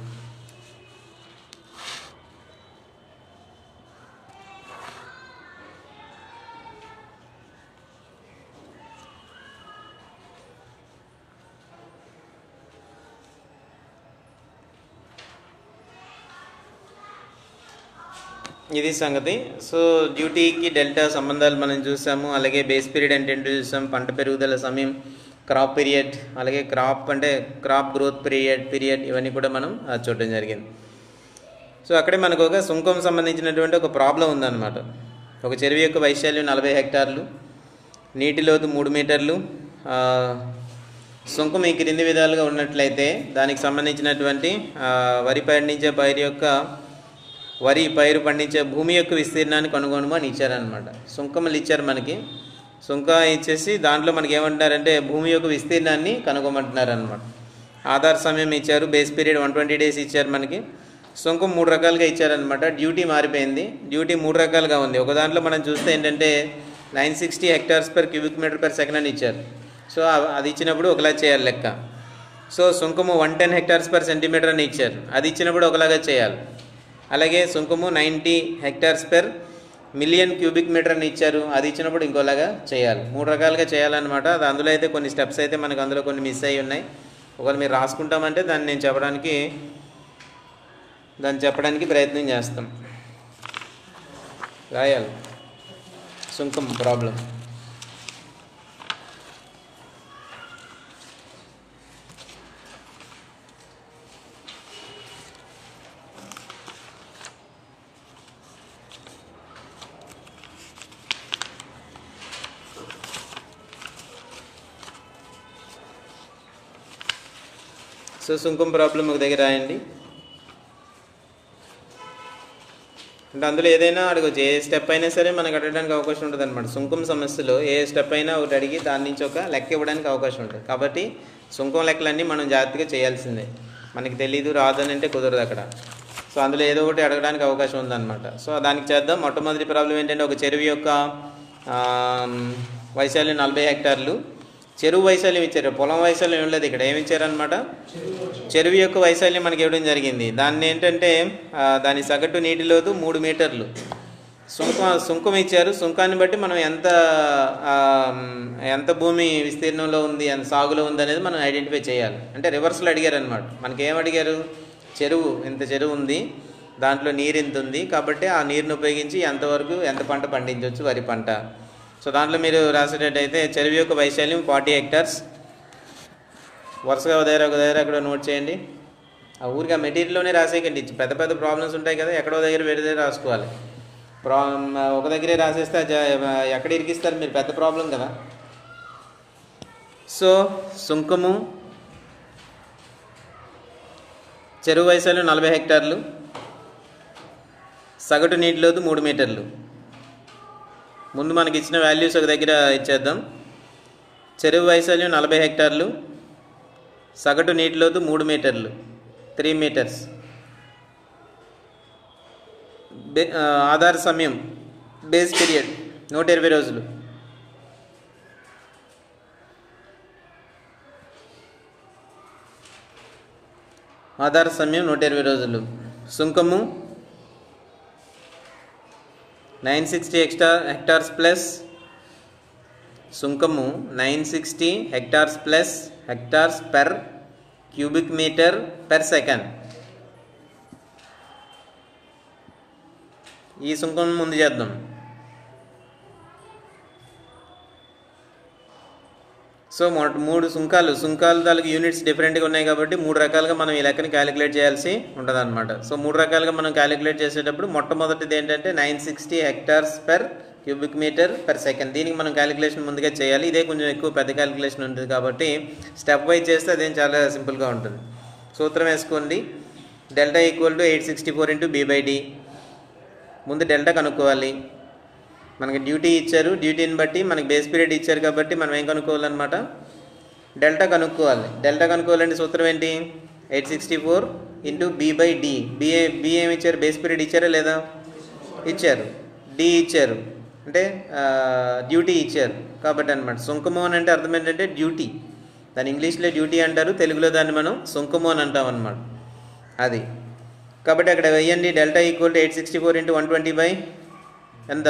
ఇది సంగతి. సో డ్యూటీకి డెల్టా సంబంధాలు మనం చూసాము. అలాగే బేస్ పీరియడ్ అంటే ఏంటో చూసాం, పంట పెరుగుదల సమయం, క్రాప్ పీరియడ్, అలాగే క్రాప్ అంటే క్రాప్ గ్రోత్ పీరియడ్ ఇవన్నీ కూడా మనం చూడడం జరిగింది. సో అక్కడే మనకు ఒక సుంకం సంబంధించినటువంటి ఒక ప్రాబ్లం ఉందన్నమాట. ఒక చెరువు యొక్క వైశాల్యం 40 హెక్టార్లు, నీటి లోతు 3 మీటర్లు, సుంకం ఈ క్రింది విధాలుగా ఉన్నట్లయితే దానికి సంబంధించినటువంటి వరి పైరు పండించే భూమి యొక్క విస్తీర్ణాన్ని కనుగొనమని ఇచ్చారనమాట. సుంకములు ఇచ్చారు మనకి. సుంకం ఇచ్చేసి దాంట్లో మనకి ఏమంటున్నారంటే భూమి యొక్క విస్తీర్ణాన్ని కనుగొమంటున్నారనమాట. ఆధార్ సమయం ఇచ్చారు, బేస్ పీరియడ్ 120 డేస్ ఇచ్చారు మనకి. సుంకం 3 రకాలుగా ఇచ్చారనమాట. డ్యూటీ మారిపోయింది. డ్యూటీ 3 రకాలుగా ఉంది. ఒక దాంట్లో మనం చూస్తే ఏంటంటే 960 hectares per cubic metre per second అని ఇచ్చారు. సో అది ఇచ్చినప్పుడు ఒకలా చేయాలి లెక్క. సో సుంకము 110 హెక్టార్స్ పర్ సెంటీమీటర్ అని ఇచ్చారు. అది ఇచ్చినప్పుడు ఒకలాగా చేయాలి. అలాగే సుంకము 90 hectares per million cubic metre అని ఇచ్చారు. అది ఇచ్చినప్పుడు ఇంకోలాగా చేయాలి. 3 రకాలుగా చేయాలన్నమాట. అది అందులో అయితే కొన్ని స్టెప్స్ అయితే మనకు అందులో కొన్ని మిస్ అయ్యి ఉన్నాయి. ఒకవేళ మీరు రాసుకుంటామంటే దాన్ని చెప్పడానికి ప్రయత్నం చేస్తాం. రాయాలి సుంకం ప్రాబ్లం. సో సుంకం ప్రాబ్లం ఒక దగ్గర రాయండి. అంటే అందులో ఏదైనా అడగచ్చు. ఏ స్టెప్ అయినా సరే మనకు అడగడానికి అవకాశం ఉంటుంది అనమాట. సుంకం సమస్యలో ఏ స్టెప్ అయినా ఒకటి అడిగి దాని నుంచి ఒక లెక్క ఇవ్వడానికి అవకాశం ఉంటుంది. కాబట్టి సుంకం లెక్కలన్నీ మనం జాగ్రత్తగా చేయాల్సిందే. మనకి తెలీదు రాదు అని అంటే కుదరదు అక్కడ. సో అందులో ఏదో ఒకటి అడగడానికి అవకాశం ఉందన్నమాట. సో దానికి చేద్దాం. మొట్టమొదటి ప్రాబ్లం ఏంటంటే ఒక చెరువు యొక్క వైశాల్యం 40 హెక్టార్లు. చెరువు వైశాల్యం ఇచ్చారు, పొలం వైశాల్యం ఏం లేదు. ఇక్కడ ఏమి ఇచ్చారనమాట, చెరువు యొక్క వైశాల్యం మనకి ఇవ్వడం జరిగింది. దాన్ని ఏంటంటే దాని సగటు నీటి లోతు 3 మీటర్లు. సుంకం ఇచ్చారు. సుంకాన్ని బట్టి మనం ఎంత భూమి విస్తీర్ణంలో ఉంది, ఎంత సాగులో ఉంది అనేది మనం ఐడెంటిఫై చేయాలి. అంటే రివర్స్లో అడిగారు అనమాట. మనకి ఏం అడిగారు, చెరువు ఇంత చెరువు ఉంది, దాంట్లో నీరు ఎంత ఉంది, కాబట్టి ఆ నీరుని ఉపయోగించి ఎంతవరకు ఎంత పంట పండించవచ్చు, వరి పంట. సో దాంట్లో మీరు రాసేటట్టయితే చెరువు యొక్క వైశాల్యం 40 హెక్టార్స్. వరుసగా ఒక దగ్గర అక్కడ నోట్ చేయండి. ఆ ఊరికి ఆ మెటీరియల్లోనే రాసేయకండి. పెద్ద పెద్ద ప్రాబ్లమ్స్ ఉంటాయి కదా, ఎక్కడో దగ్గర వేరే దగ్గర రాసుకోవాలి. ఒక దగ్గరే రాసేస్తే ఎక్కడ ఇరికిస్తారు మీరు, పెద్ద ప్రాబ్లం కదా. సో సుంకము చెరువు వైశాల్యం 40 హెక్టార్లు, సగటు నీటి లోతు 3 మీటర్లు. ముందు మనకి ఇచ్చిన వాల్యూస్ ఒక దగ్గర ఇచ్చేద్దాం. చెరువు వైశాల్యం 40 హెక్టార్లు, సగటు నీటి లోతు 3 మీటర్లు, 3 మీటర్స్. ఆధార సమయం బేస్ పీరియడ్ 120 రోజులు. ఆధార సమయం 120 రోజులు. సుంకము 960 హెక్టార్స్ ప్లస్ సుంకము 960 hectares plus hectares per cubic metre per second. ఈ సుంకం ముందు చేద్దాం. సో 3 సుంకాలు తాలూకు యూనిట్స్ డిఫరెంట్గా ఉన్నాయి కాబట్టి 3 రకాలుగా మనం ఈ లెక్కని క్యాలిక్యులేట్ చేయాల్సి ఉంటుంది అనమాట. సో 3 రకాలుగా మనం క్యాలిక్యులేట్ చేసేటప్పుడు మొట్టమొదటిది ఏంటంటే 960 hectares per cubic metre per second. దీనికి మనం క్యాలిక్యులేషన్ ముందుగా చేయాలి. ఇదే కొంచెం ఎక్కువ పెద్ద క్యాలిక్యులేషన్ ఉంటుంది కాబట్టి స్టెప్ వైజ్ చేస్తే అదేం చాలా సింపుల్గా ఉంటుంది. సూత్రం వేసుకోండి. డెల్టా ఈక్వల్ టు 864 ఇంటూ బి/డి. ముందు డెల్టా కనుక్కోవాలి. మనకి డ్యూటీ ఇచ్చారు, డ్యూటీని బట్టి మనకి బేస్ పీరియడ్ ఇచ్చారు కాబట్టి మనం ఏం కనుక్కోవాలన్నమాట, డెల్టా కనుక్కోవాలి. డెల్టా కనుక్కోవాలంటే సూత్రం ఏంటి, 864 ఇంటూ బి/డి. బి ఏమి ఇచ్చారు, బేస్ పీరియడ్ ఇచ్చారా లేదా, ఇచ్చారు. డి ఇచ్చారు అంటే డ్యూటీ ఇచ్చారు కాబట్టి అనమాట. సుంకము అని అంటే అర్థం ఏంటంటే డ్యూటీ. దాని ఇంగ్లీష్లో డ్యూటీ అంటారు, తెలుగులో దాన్ని మనం సుంకము అని అంటాం అనమాట. అది కాబట్టి అక్కడ వేయండి. Delta equal to 864 into 120 by ఎంత,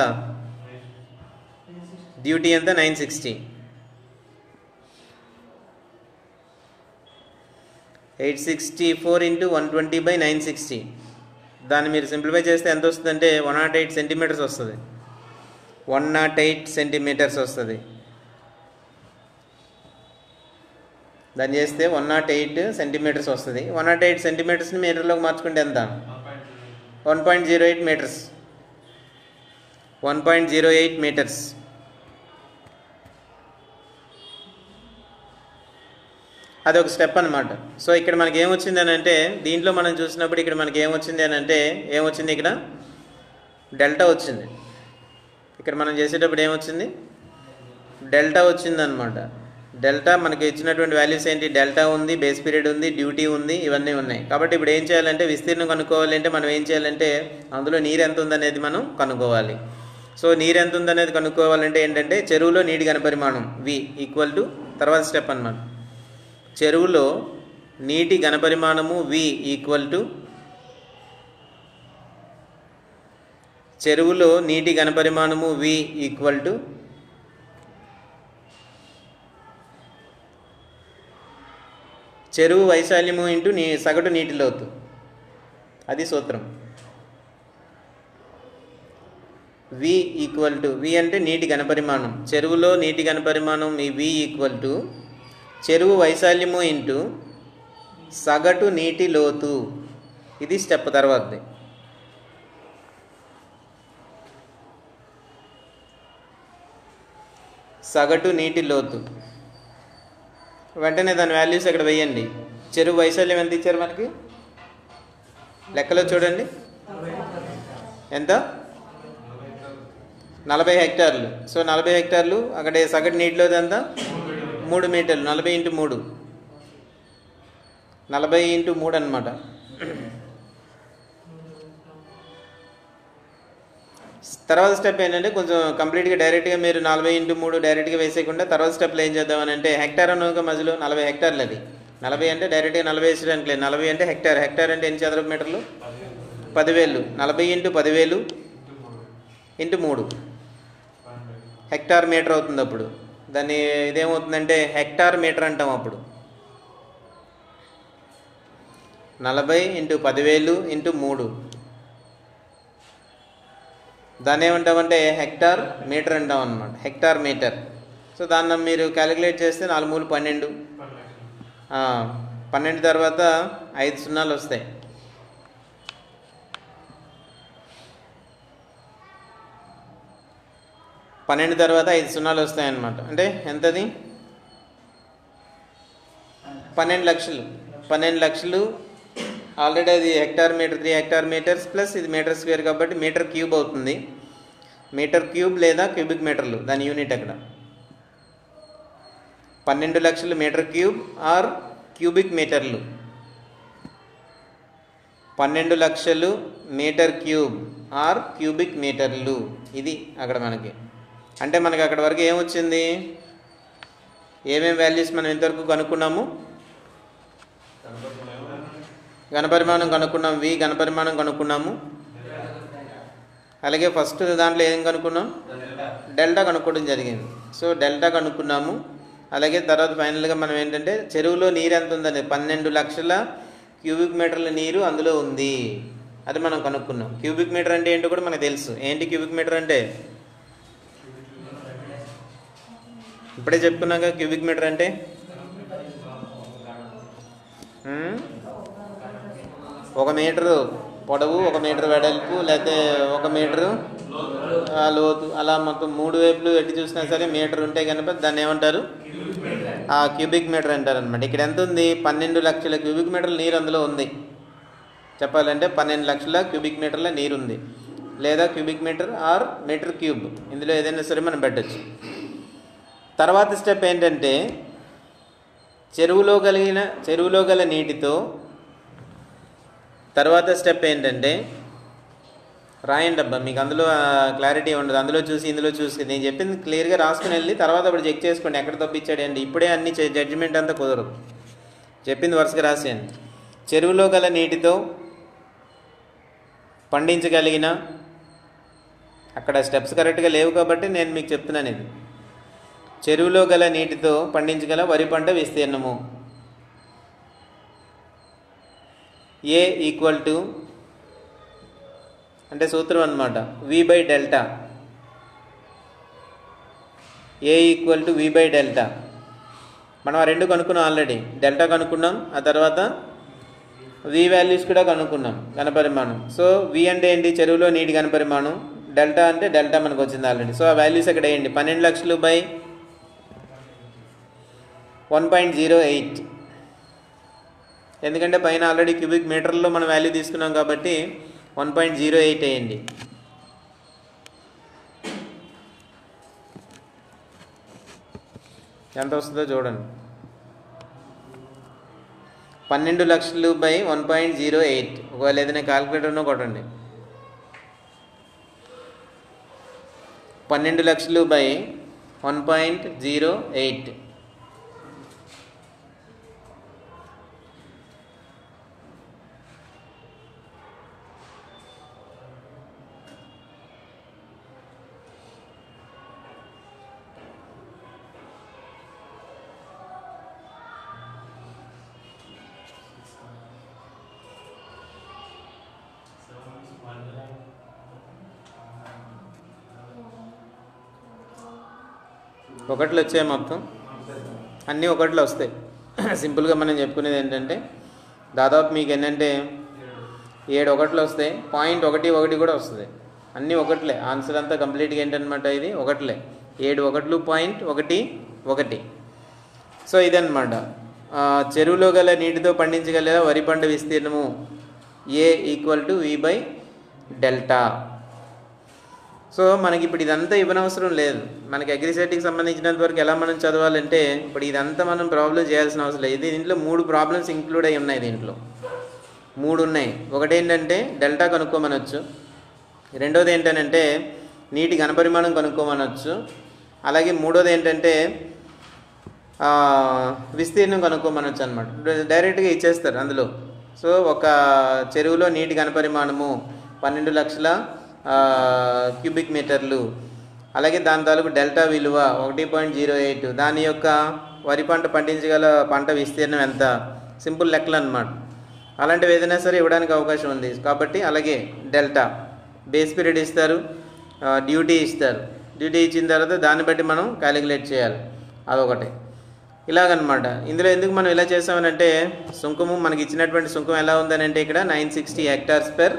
డ్యూటీ ఎంత 960. 864 ఇంటూ 120 బై 960. దాన్ని మీరు సింప్లిఫై చేస్తే ఎంత వస్తుందంటే 108 సెంటీమీటర్స్ వస్తుంది. 108 సెంటీమీటర్స్ వస్తుంది. దాన్ని చేస్తే 108 సెంటీమీటర్స్ వస్తుంది. 108 సెంటీమీటర్స్ని మీటర్లోకి మార్చుకుంటే ఎంత, 1.08 మీటర్స్. 1.08 మీటర్స్. అది ఒక స్టెప్ అనమాట. సో ఇక్కడ మనకి ఏమొచ్చింది అని అంటే, దీంట్లో మనం చూసినప్పుడు ఇక్కడ మనకి ఏమొచ్చింది అని అంటే, ఏమొచ్చింది ఇక్కడ డెల్టా వచ్చింది. ఇక్కడ మనం చేసేటప్పుడు ఏమొచ్చింది, డెల్టా వచ్చిందనమాట. డెల్టా మనకి ఇచ్చినటువంటి వాల్యూస్ ఏంటి, డెల్టా ఉంది, బేస్ పీరియడ్ ఉంది, డ్యూటీ ఉంది, ఇవన్నీ ఉన్నాయి. కాబట్టి ఇప్పుడు ఏం చేయాలంటే, విస్తీర్ణం కనుక్కోవాలి అంటే మనం ఏం చేయాలంటే, అందులో నీరు ఎంత ఉందనేది మనం కనుక్కోవాలి. సో నీరు ఎంత ఉందనేది కనుక్కోవాలంటే ఏంటంటే, చెరువులో నీటి ఘనపరిమాణం V ఈక్వల్ టు, తర్వాత స్టెప్ అనమాట, చెరువులో నీటి ఘనపరిమాణము V ఈక్వల్ టు, చెరువులో నీటి ఘనపరిమాణము V ఈక్వల్ టు చెరువు వైశాల్యము ఇంటూ సగటు నీటి లోతు. అది సూత్రం. V ఈక్వల్ టు, V అంటే నీటి ఘనపరిమాణం, చెరువులో నీటి ఘనపరిమాణం ఈ V ఈక్వల్ టు చెరువు వైశాల్యము ఇంటూ సగటు నీటి లోతు. ఇది స్టెప్ తర్వాతది. సగటు నీటి లోతు. వెంటనే దాని వాల్యూస్ ఇక్కడ వేయండి. చెరువు వైశాల్యం ఎంత ఇచ్చారు మనకి, లెక్కలో చూడండి ఎంత, 40 హెక్టార్లు. సో 40 హెక్టార్లు, అక్కడ సగటు నీటిలో ఎంత, 3 మీటర్లు. 40 ఇంటూ 3, 40 ఇంటూ 3 అనమాట. తర్వాత స్టెప్ ఏంటంటే కొంచెం కంప్లీట్గా డైరెక్ట్గా మీరు 40x3 డైరెక్ట్గా వేసేయకుండా తర్వాత స్టెప్లో ఏం చేద్దామని అంటే హెక్టార్ అనుక మధ్యలో 40 హెక్టార్లు అది 40 అంటే డైరెక్ట్గా 40 వేసేయడానికి లేదు 40 అంటే హెక్టార్ అంటే ఎన్ని చదరపు మీటర్లు 10,000 40x10,000 ఇంటూ 3 హెక్టార్ మీటర్ అవుతుంది అప్పుడు దాన్ని ఇదేమవుతుందంటే హెక్టార్ మీటర్ అంటాం అప్పుడు 40x10,000 ఇంటూ 3 దాన్ని ఏమంటామంటే హెక్టార్ మీటర్ అంటాం అనమాట హెక్టార్ మీటర్ సో దాన్ని మీరు క్యాలిక్యులేట్ చేస్తే 4 మూలు 12 12 తర్వాత 5 సున్నాలు వస్తాయి 12 తర్వాత 5 సున్నాలు వస్తాయన్నమాట అంటే ఎంతది 12 లక్షలు ఆల్రెడీ అది hectare metre 3 hectare metres plus ఇది మీటర్ స్క్వేర్ కాబట్టి మీటర్ క్యూబ్ అవుతుంది మీటర్ క్యూబ్ లేదా క్యూబిక్ మీటర్లు దాని యూనిట్ అక్కడ 12 లక్షలు మీటర్ క్యూబ్ ఆర్ క్యూబిక్ మీటర్లు 12 లక్షలు మీటర్ క్యూబ్ ఆర్ క్యూబిక్ మీటర్లు ఇది అక్కడ మనకి అంటే మనకి అక్కడ వరకు ఏమొచ్చింది ఏమేమి వాల్యూస్ మనం ఇంతవరకు కనుక్కున్నాము ఘనపరిమాణం కనుక్కున్నాం వి ఘనపరిమాణం కనుక్కున్నాము అలాగే ఫస్ట్ దాంట్లో ఏం కనుక్కున్నాం డెల్టా కనుక్కోవడం జరిగింది సో డెల్టా కనుక్కున్నాము అలాగే తర్వాత ఫైనల్గా మనం ఏంటంటే చెరువులో నీరు ఎంత ఉందని 12 లక్షల క్యూబిక్ మీటర్ల నీరు అందులో ఉంది అది మనం కనుక్కున్నాం క్యూబిక్ మీటర్ అంటే ఏంటో కూడా మనకు తెలుసు ఏంటి క్యూబిక్ మీటర్ అంటే ఇప్పుడే చెప్పుకున్నాక క్యూబిక్ మీటర్ అంటే ఒక మీటరు పొడవు 1 మీటర్ వెడల్పు లేకపోతే 1 మీటరు లోతు అలా మొత్తం 3 వైపులు ఎట్టి చూసినా సరే మీటర్ ఉంటే కనుక దాన్ని ఏమంటారు ఆ క్యూబిక్ మీటర్ అంటారు అనమాట ఇక్కడ ఎంత ఉంది 12 లక్షల క్యూబిక్ మీటర్ల నీరు అందులో ఉంది చెప్పాలంటే 12 లక్షల క్యూబిక్ మీటర్ల నీరు ఉంది లేదా cubic metre or metre cube ఇందులో ఏదైనా సరే మనం పెట్టచ్చు తర్వాత స్టెప్ ఏంటంటే చెరువులో గల నీటితో తర్వాత స్టెప్ ఏంటంటే రాయండి అబ్బా మీకు అందులో క్లారిటీ ఉండదు అందులో చూసి ఇందులో చూసి నేను చెప్పింది క్లియర్గా రాసుకుని వెళ్ళి తర్వాత అప్పుడు చెక్ చేసుకోండి ఎక్కడ తప్పించాడండి ఇప్పుడే అన్ని జడ్జిమెంట్ అంతా కుదరదు చెప్పింది వరుసగా రాసేయండి చెరువులో గల నీటితో పండించగలిగిన అక్కడ స్టెప్స్ కరెక్ట్గా లేవు కాబట్టి నేను మీకు చెప్తున్నాను ఇది చెరువులో గల నీటితో పండించగల వరి పంట విస్తీర్ణము ఏ ఈక్వల్ టు అంటే సూత్రం అన్నమాట V by delta A equal to V by delta మనం ఆ రెండు కనుక్కున్నాం ఆల్రెడీ డెల్టా కనుక్కున్నాం ఆ తర్వాత వి వాల్యూస్ కూడా కనుక్కున్నాం ఘనపరిమాణం సో వి అంటే ఏంటి చెరువులో నీటి ఘనపరిమాణం డెల్టా అంటే డెల్టా మనకు వచ్చింది ఆల్రెడీ సో ఆ వాల్యూస్ అక్కడ వేయండి 12 లక్షలు బై 1.08 ఎందుకంటే పైన ఆల్రెడీ క్యూబిక్ మీటర్లో మనం వాల్యూ తీసుకున్నాం కాబట్టి 1.08 వేయండి ఎంత వస్తుందో చూడండి 12 లక్షలు బై 1.08 ఒకవేళ ఏదైనా క్యాల్కులేటర్నో కొట్టండి 12 లక్షలు బై 1.08 ఒకట్లు వచ్చాయి మొత్తం అన్నీ ఒకట్లు వస్తాయి సింపుల్గా మనం చెప్పుకునేది ఏంటంటే దాదాపు మీకు ఏంటంటే 7 ఒకట్లు వస్తాయి 0.11 కూడా వస్తుంది అన్నీ ఒకట్లే ఆన్సర్ అంతా కంప్లీట్గా ఏంటనమాట ఇది ఒకట్లే 7 ఒకట్లు 0.11 సో ఇదన్నమాట చెరువులో గల నీటితో పండించగల వరి పంట విస్తీర్ణము A equal to V by delta so మనకి ఇప్పుడు ఇదంతా ఇవ్వనవసరం లేదు మనకి అగ్రిసెట్కి సంబంధించినంత వరకు ఎలా మనం చదవాలంటే ఇప్పుడు ఇదంతా మనం ప్రాబ్లం చేయాల్సిన అవసరం లేదు దీంట్లో 3 ప్రాబ్లమ్స్ ఇంక్లూడ్ అయి ఉన్నాయి దీంట్లో 3 ఉన్నాయి ఒకటి ఏంటంటే డెల్టా కనుక్కోమనొచ్చు రెండోది ఏంటంటే నీటి ఘనపరిమాణం కనుక్కోమనొచ్చు. అలాగే మూడోది ఏంటంటే విస్తీర్ణం కనుక్కోమనొచ్చు అనమాట. డైరెక్ట్గా ఇచ్చేస్తారు అందులో. సో ఒక చెరువులో నీటి ఘనపరిమాణము 12 లక్షల క్యూబిక్ మీటర్లు, అలాగే దాని తాలూకు డెల్టా విలువ 1.08, దాని యొక్క వరి పంట పండించగల పంట విస్తీర్ణం ఎంత, సింపుల్ లెక్కలు అన్నమాట. అలాంటివి ఏదైనా సరే ఇవ్వడానికి అవకాశం ఉంది కాబట్టి అలాగే డెల్టా బేస్ పీరియడ్ ఇస్తారు, డ్యూటీ ఇస్తారు. డ్యూటీ ఇచ్చిన తర్వాత దాన్ని బట్టి మనం క్యాలిక్యులేట్ చేయాలి, అదొకటి. ఇలాగనమాట. ఇందులో ఎందుకు మనం ఇలా చేసామనంటే సుంకము మనకి ఇచ్చినటువంటి సుంకం ఎలా ఉందని అంటే ఇక్కడ 960 hectares per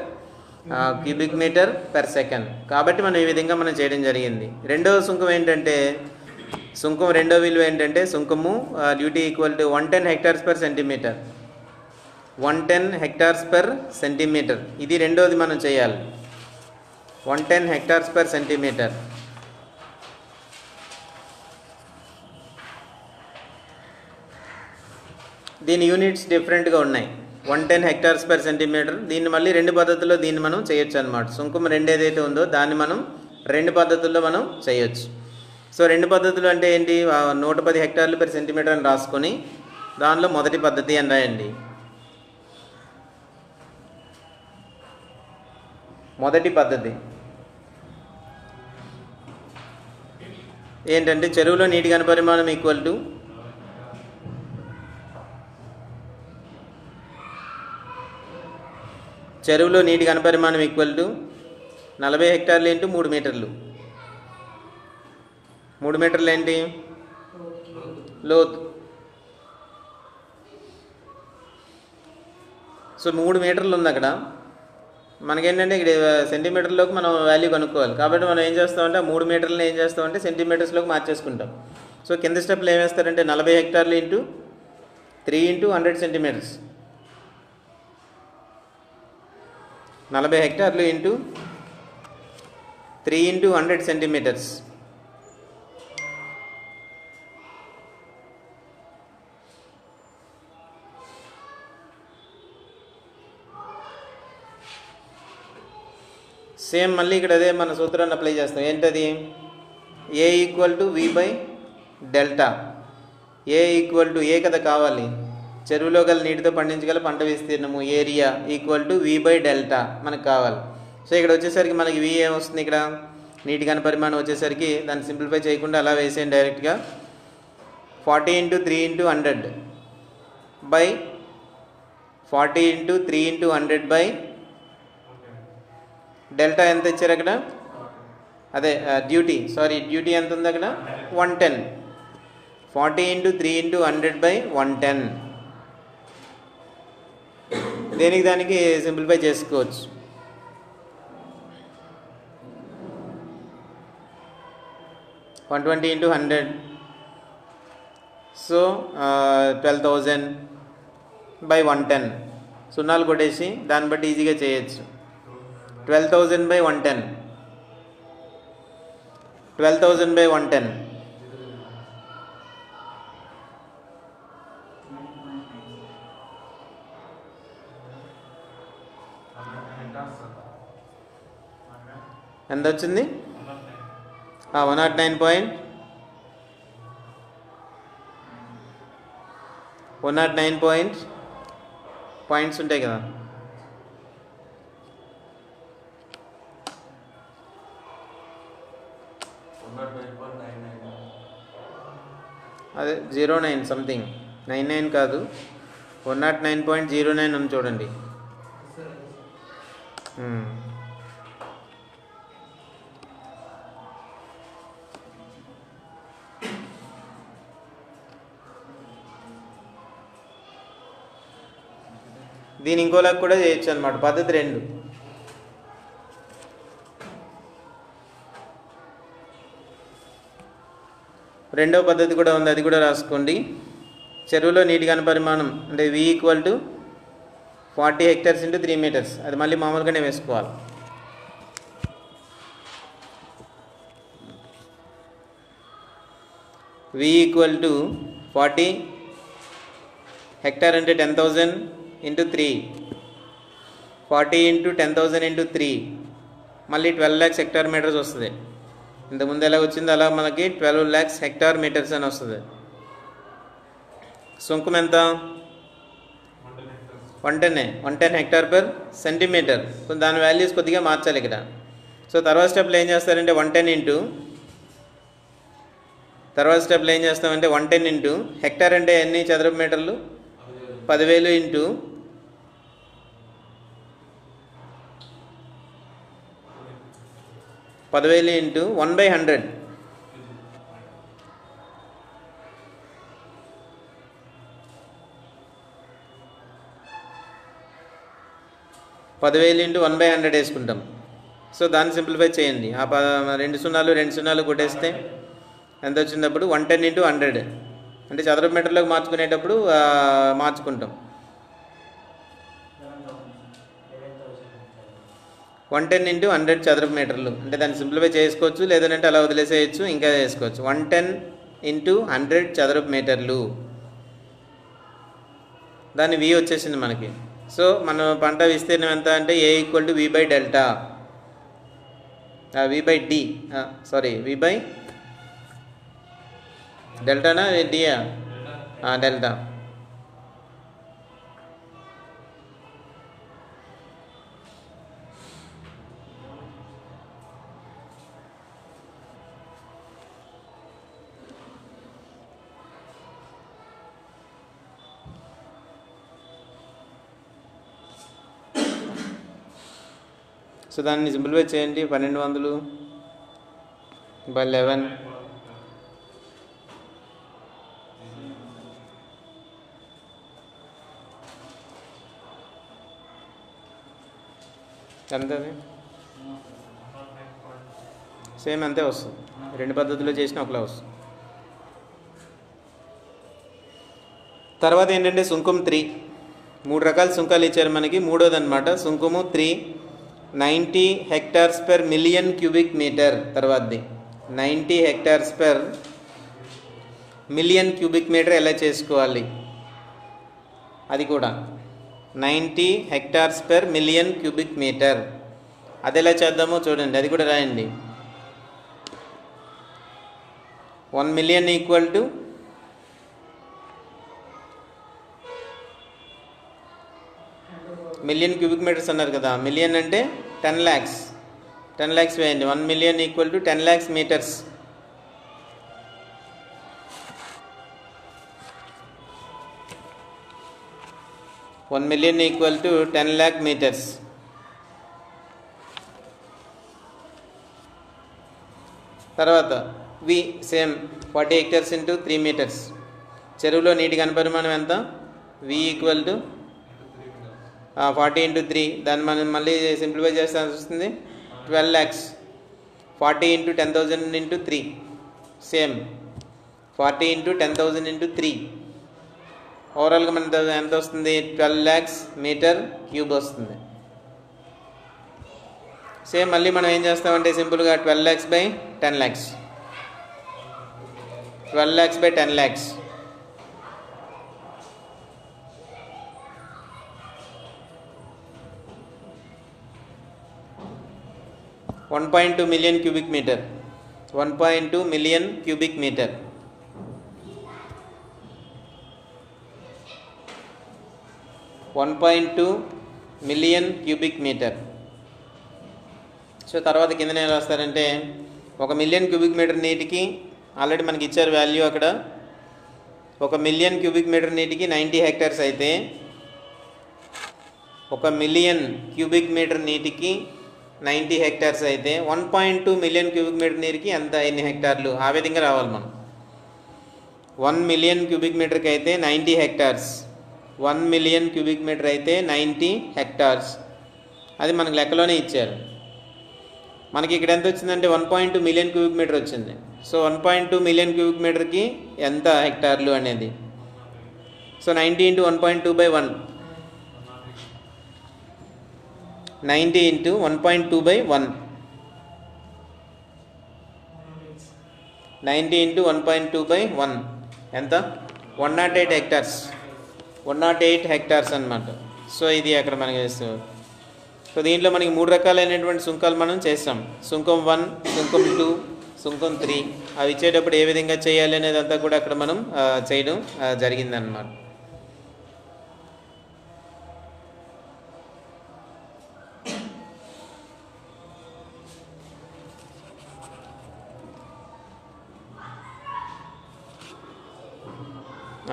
cubic metre per second. కాబట్టి మనం ఈ విధంగా మనం చేయడం జరిగింది. రెండవ సుంకం ఏంటంటే రెండో విలువ ఏంటంటే సుంకము duty equal to 110 hectares per centimetre. 110 hectares per centimetre, ఇది రెండోది మనం చేయాలి. 110 హెక్టార్స్ పర్ సెంటీమీటర్. దీని యూనిట్స్ డిఫరెంట్గా ఉన్నాయి. 110 హెక్టార్స్ పర్ సెంటీమీటర్. దీన్ని మళ్ళీ రెండు పద్ధతుల్లో దీన్ని మనం చేయొచ్చు అనమాట. సుంకం రెండు ఏదైతే ఉందో దాన్ని మనం రెండు పద్ధతుల్లో మనం చేయొచ్చు. సో రెండు పద్ధతులు అంటే ఏంటి, 110 హెక్టార్లు పర్ సెంటీమీటర్ అని రాసుకొని దానిలో మొదటి పద్ధతి అని రాయండి. మొదటి పద్ధతి ఏంటంటే చెరువులో నీటి ఘనపరిమాణం ఈక్వల్ టు చెరువులో నీటి ఘనపరిమాణం ఈక్వల్ టు 40 హెక్టార్లు ఇంటూ 3 మీటర్లు. 3 మీటర్లు ఏంటి, లోతు. సో 3 మీటర్లు ఉంది అక్కడ. మనకేంటంటే ఇక్కడ సెంటీమీటర్లోకి మనం వాల్యూ కనుక్కోవాలి. కాబట్టి మనం ఏం చేస్తామంటే 3 మీటర్లను ఏం చేస్తామంటే సెంటీమీటర్స్లోకి మార్చేసుకుంటాం. సో కింద స్టెప్లో ఏం వేస్తారంటే 40 హెక్టార్లు ఇంటూ 3 ఇంటూ 100 సెంటీమీటర్స్. 40 హెక్టార్లు ఇంటూ 3 ఇంటూ 100 సెంటీమీటర్స్. సేమ్ మళ్ళీ ఇక్కడ అదే మన సూత్రాన్ని అప్లై చేస్తాం. ఏంటది, A equal to V by delta. A equal to A కదా కావాలి, చెరువులో గల నీటితో పండించగల పంట విస్తీర్ణము area equal to V by delta మనకు కావాలి. సో ఇక్కడ వచ్చేసరికి మనకి వి ఏమొస్తుంది, ఇక్కడ నీటి ఘనపరిమాణం వచ్చేసరికి దాన్ని సింప్లిఫై చేయకుండా అలా వేసేయండి డైరెక్ట్గా. 40 into 3 into 100 by 40 into 3 into 100 by delta ఎంత ఇచ్చారు అక్కడ, అదే డ్యూటీ ఎంత ఉంది అక్కడ 110. 40 ఇంటూ 3 ఇంటూ 100 బై 110. దేనికి దానికి సింప్లిఫై చేసుకోవచ్చు. $120 ఇంటూ 100, సో 12,000 బై 110. సున్నాలు కొట్టేసి దాన్ని బట్టి ఈజీగా చేయొచ్చు. 12,000 బై 110. 12,000 బై 110. ఎంత వచ్చింది, 109 పాయింట్స్ ఉంటాయి కదా. అదే 09 సంథింగ్, 99 కాదు, 109.09 అని చూడండి. దీని ఇంకోలాగా కూడా చేయొచ్చు అనమాట. పద్ధతి 2. రెండవ పద్ధతి కూడా ఉంది, అది కూడా రాసుకోండి. చెరువులో నీటి ఘనపరిమాణం అంటే V equal to 40 hectares into 3 metres. అది మళ్ళీ మామూలుగానే వేసుకోవాలి. వి ఈక్వల్ టు 40 హెక్టార్ అంటే 10,000 ఇంటూ 3. 40 ఇంటూ 10,000 ఇంటూ 3 మళ్ళీ 12 lakhs హెక్టార్ మీటర్స్ వస్తుంది. ఇంతకుముందు ఎలా వచ్చిందో అలా మనకి 12 lakhs హెక్టార్ మీటర్స్ అని వస్తుంది. సుంకం ఎంత? 110 హెక్టార్ పర్ సెంటీమీటర్. సో దాని వాల్యూస్ కొద్దిగా మార్చాలి ఇక్కడ. సో తర్వాత స్టెప్లో ఏం చేస్తారంటే 110 ఇంటూ హెక్టార్ అంటే ఎన్ని చదరపు మీటర్లు? 10,000 ఇంటూ 1/100. 10,000 ఇంటూ 1/100 వేసుకుంటాం. సో దాన్ని సింప్లిఫై చేయండి. ఆ 2 సున్నాలు కొట్టేస్తే ఎంత వచ్చినప్పుడు 110 ఇంటూ 100 అంటే చదరపు మీటర్లోకి మార్చుకునేటప్పుడు మార్చుకుంటాం. 110 ఇంటూ 100 చదరపు మీటర్లు అంటే దాన్ని సింప్లిఫై చేసుకోవచ్చు, లేదంటే అలా వదిలేసేయచ్చు, ఇంకా చేసుకోవచ్చు. 110 ఇంటూ 100 చదరపు మీటర్లు, దాని వి వచ్చేసింది మనకి. సో మన పంట విస్తీర్ణం ఎంత అంటే A = V by delta, V by D, V by డెల్టానా డియా? డెల్టా. సో దాన్ని సింప్లిఫై చేయండి. 1200/11 ఎంత? సేమ్ అంతే వస్తుంది. 2 పద్ధతుల్లో చేసిన ఒకలా వస్తుంది. తర్వాత ఏంటంటే సుంకం 3. 3 రకాల సుంకాలు ఇచ్చారు మనకి. మూడోది అనమాట సుంకము 3, 90 hectares per million cubic meter. తర్వాతది 90 hectares per million cubic meter ఎలా చేసుకోవాలి అది కూడా. 90 hectares per million cubic meter అది ఎలా చేద్దామో చూడండి, అది కూడా రాయండి. 1 million = million cubic meters అన్నారు కదా. మిలియన్ అంటే 10 lakhs. 10 lakhs వేయండి. 1 million = 10 lakhs meters. $1 million = 10 lakh meters. తర్వాత వి సేమ్ 40 hectares into 3 meters. చెరువులో నీటి ఘనపరిమాణం ఎంత? వి = 40 into 3. దాన్ని మనం మళ్ళీ సింప్లిఫై చేస్తే వస్తుంది 12 lakhs. 40 into 10,000 into 3 same 40 into 10,000 into 3. ఓవరాల్గా మన ఎంత వస్తుంది? 12 lakhs మీటర్ క్యూబ్ వస్తుంది. సేమ్ మళ్ళీ మనం ఏం చేస్తామంటే సింపుల్గా 12 lakhs by 10 lakhs. 12 lakhs by 10 lakhs. 1.2 million cubic meter. 1.2 million cubic meter. 1.2 million cubic meter. So తర్వాత కింద ఏం రాస్తారంటే 1 million cubic meter నీటికి ఆల్రెడీ మనకి ఇచ్చారు వాల్యూ అక్కడ. 1 million cubic meter నీటికి 90 hectares అయితే 1 million cubic meter నీటికి 90 hectares అయితే 1.2 million cubic meter నీటికి ఎంత ఎన్ని హెక్టార్లు ఆ విధంగా రావాలి మనం. 1 million cubic meterకి అయితే 90 hectares. 1 million cubic meter అయితే 90 hectares. అది మనకు లెక్కలోనే ఇచ్చారు. మనకి ఇక్కడ ఎంత వచ్చిందంటే 1.2 million cubic meter వచ్చింది. సో 1.2 million cubic meterకి ఎంత హెక్టార్లు అనేది. So 90 into 1.2/1. 90 into 1.2/1. 90 into 1.2/1 ఎంత? 108 hectares. 108 hectares అన్నమాట. సో ఇది అక్కడ మనకి సో దీంట్లో మనకి 3 రకాలైనటువంటి సుంకాలు మనం చేస్తాం. సుంకం 1, సుంకం 2, సుంకం 3. అవి ఇచ్చేటప్పుడు ఏ విధంగా చేయాలి అనేది అంతా కూడా అక్కడ మనం చేయడం జరిగిందన్నమాట.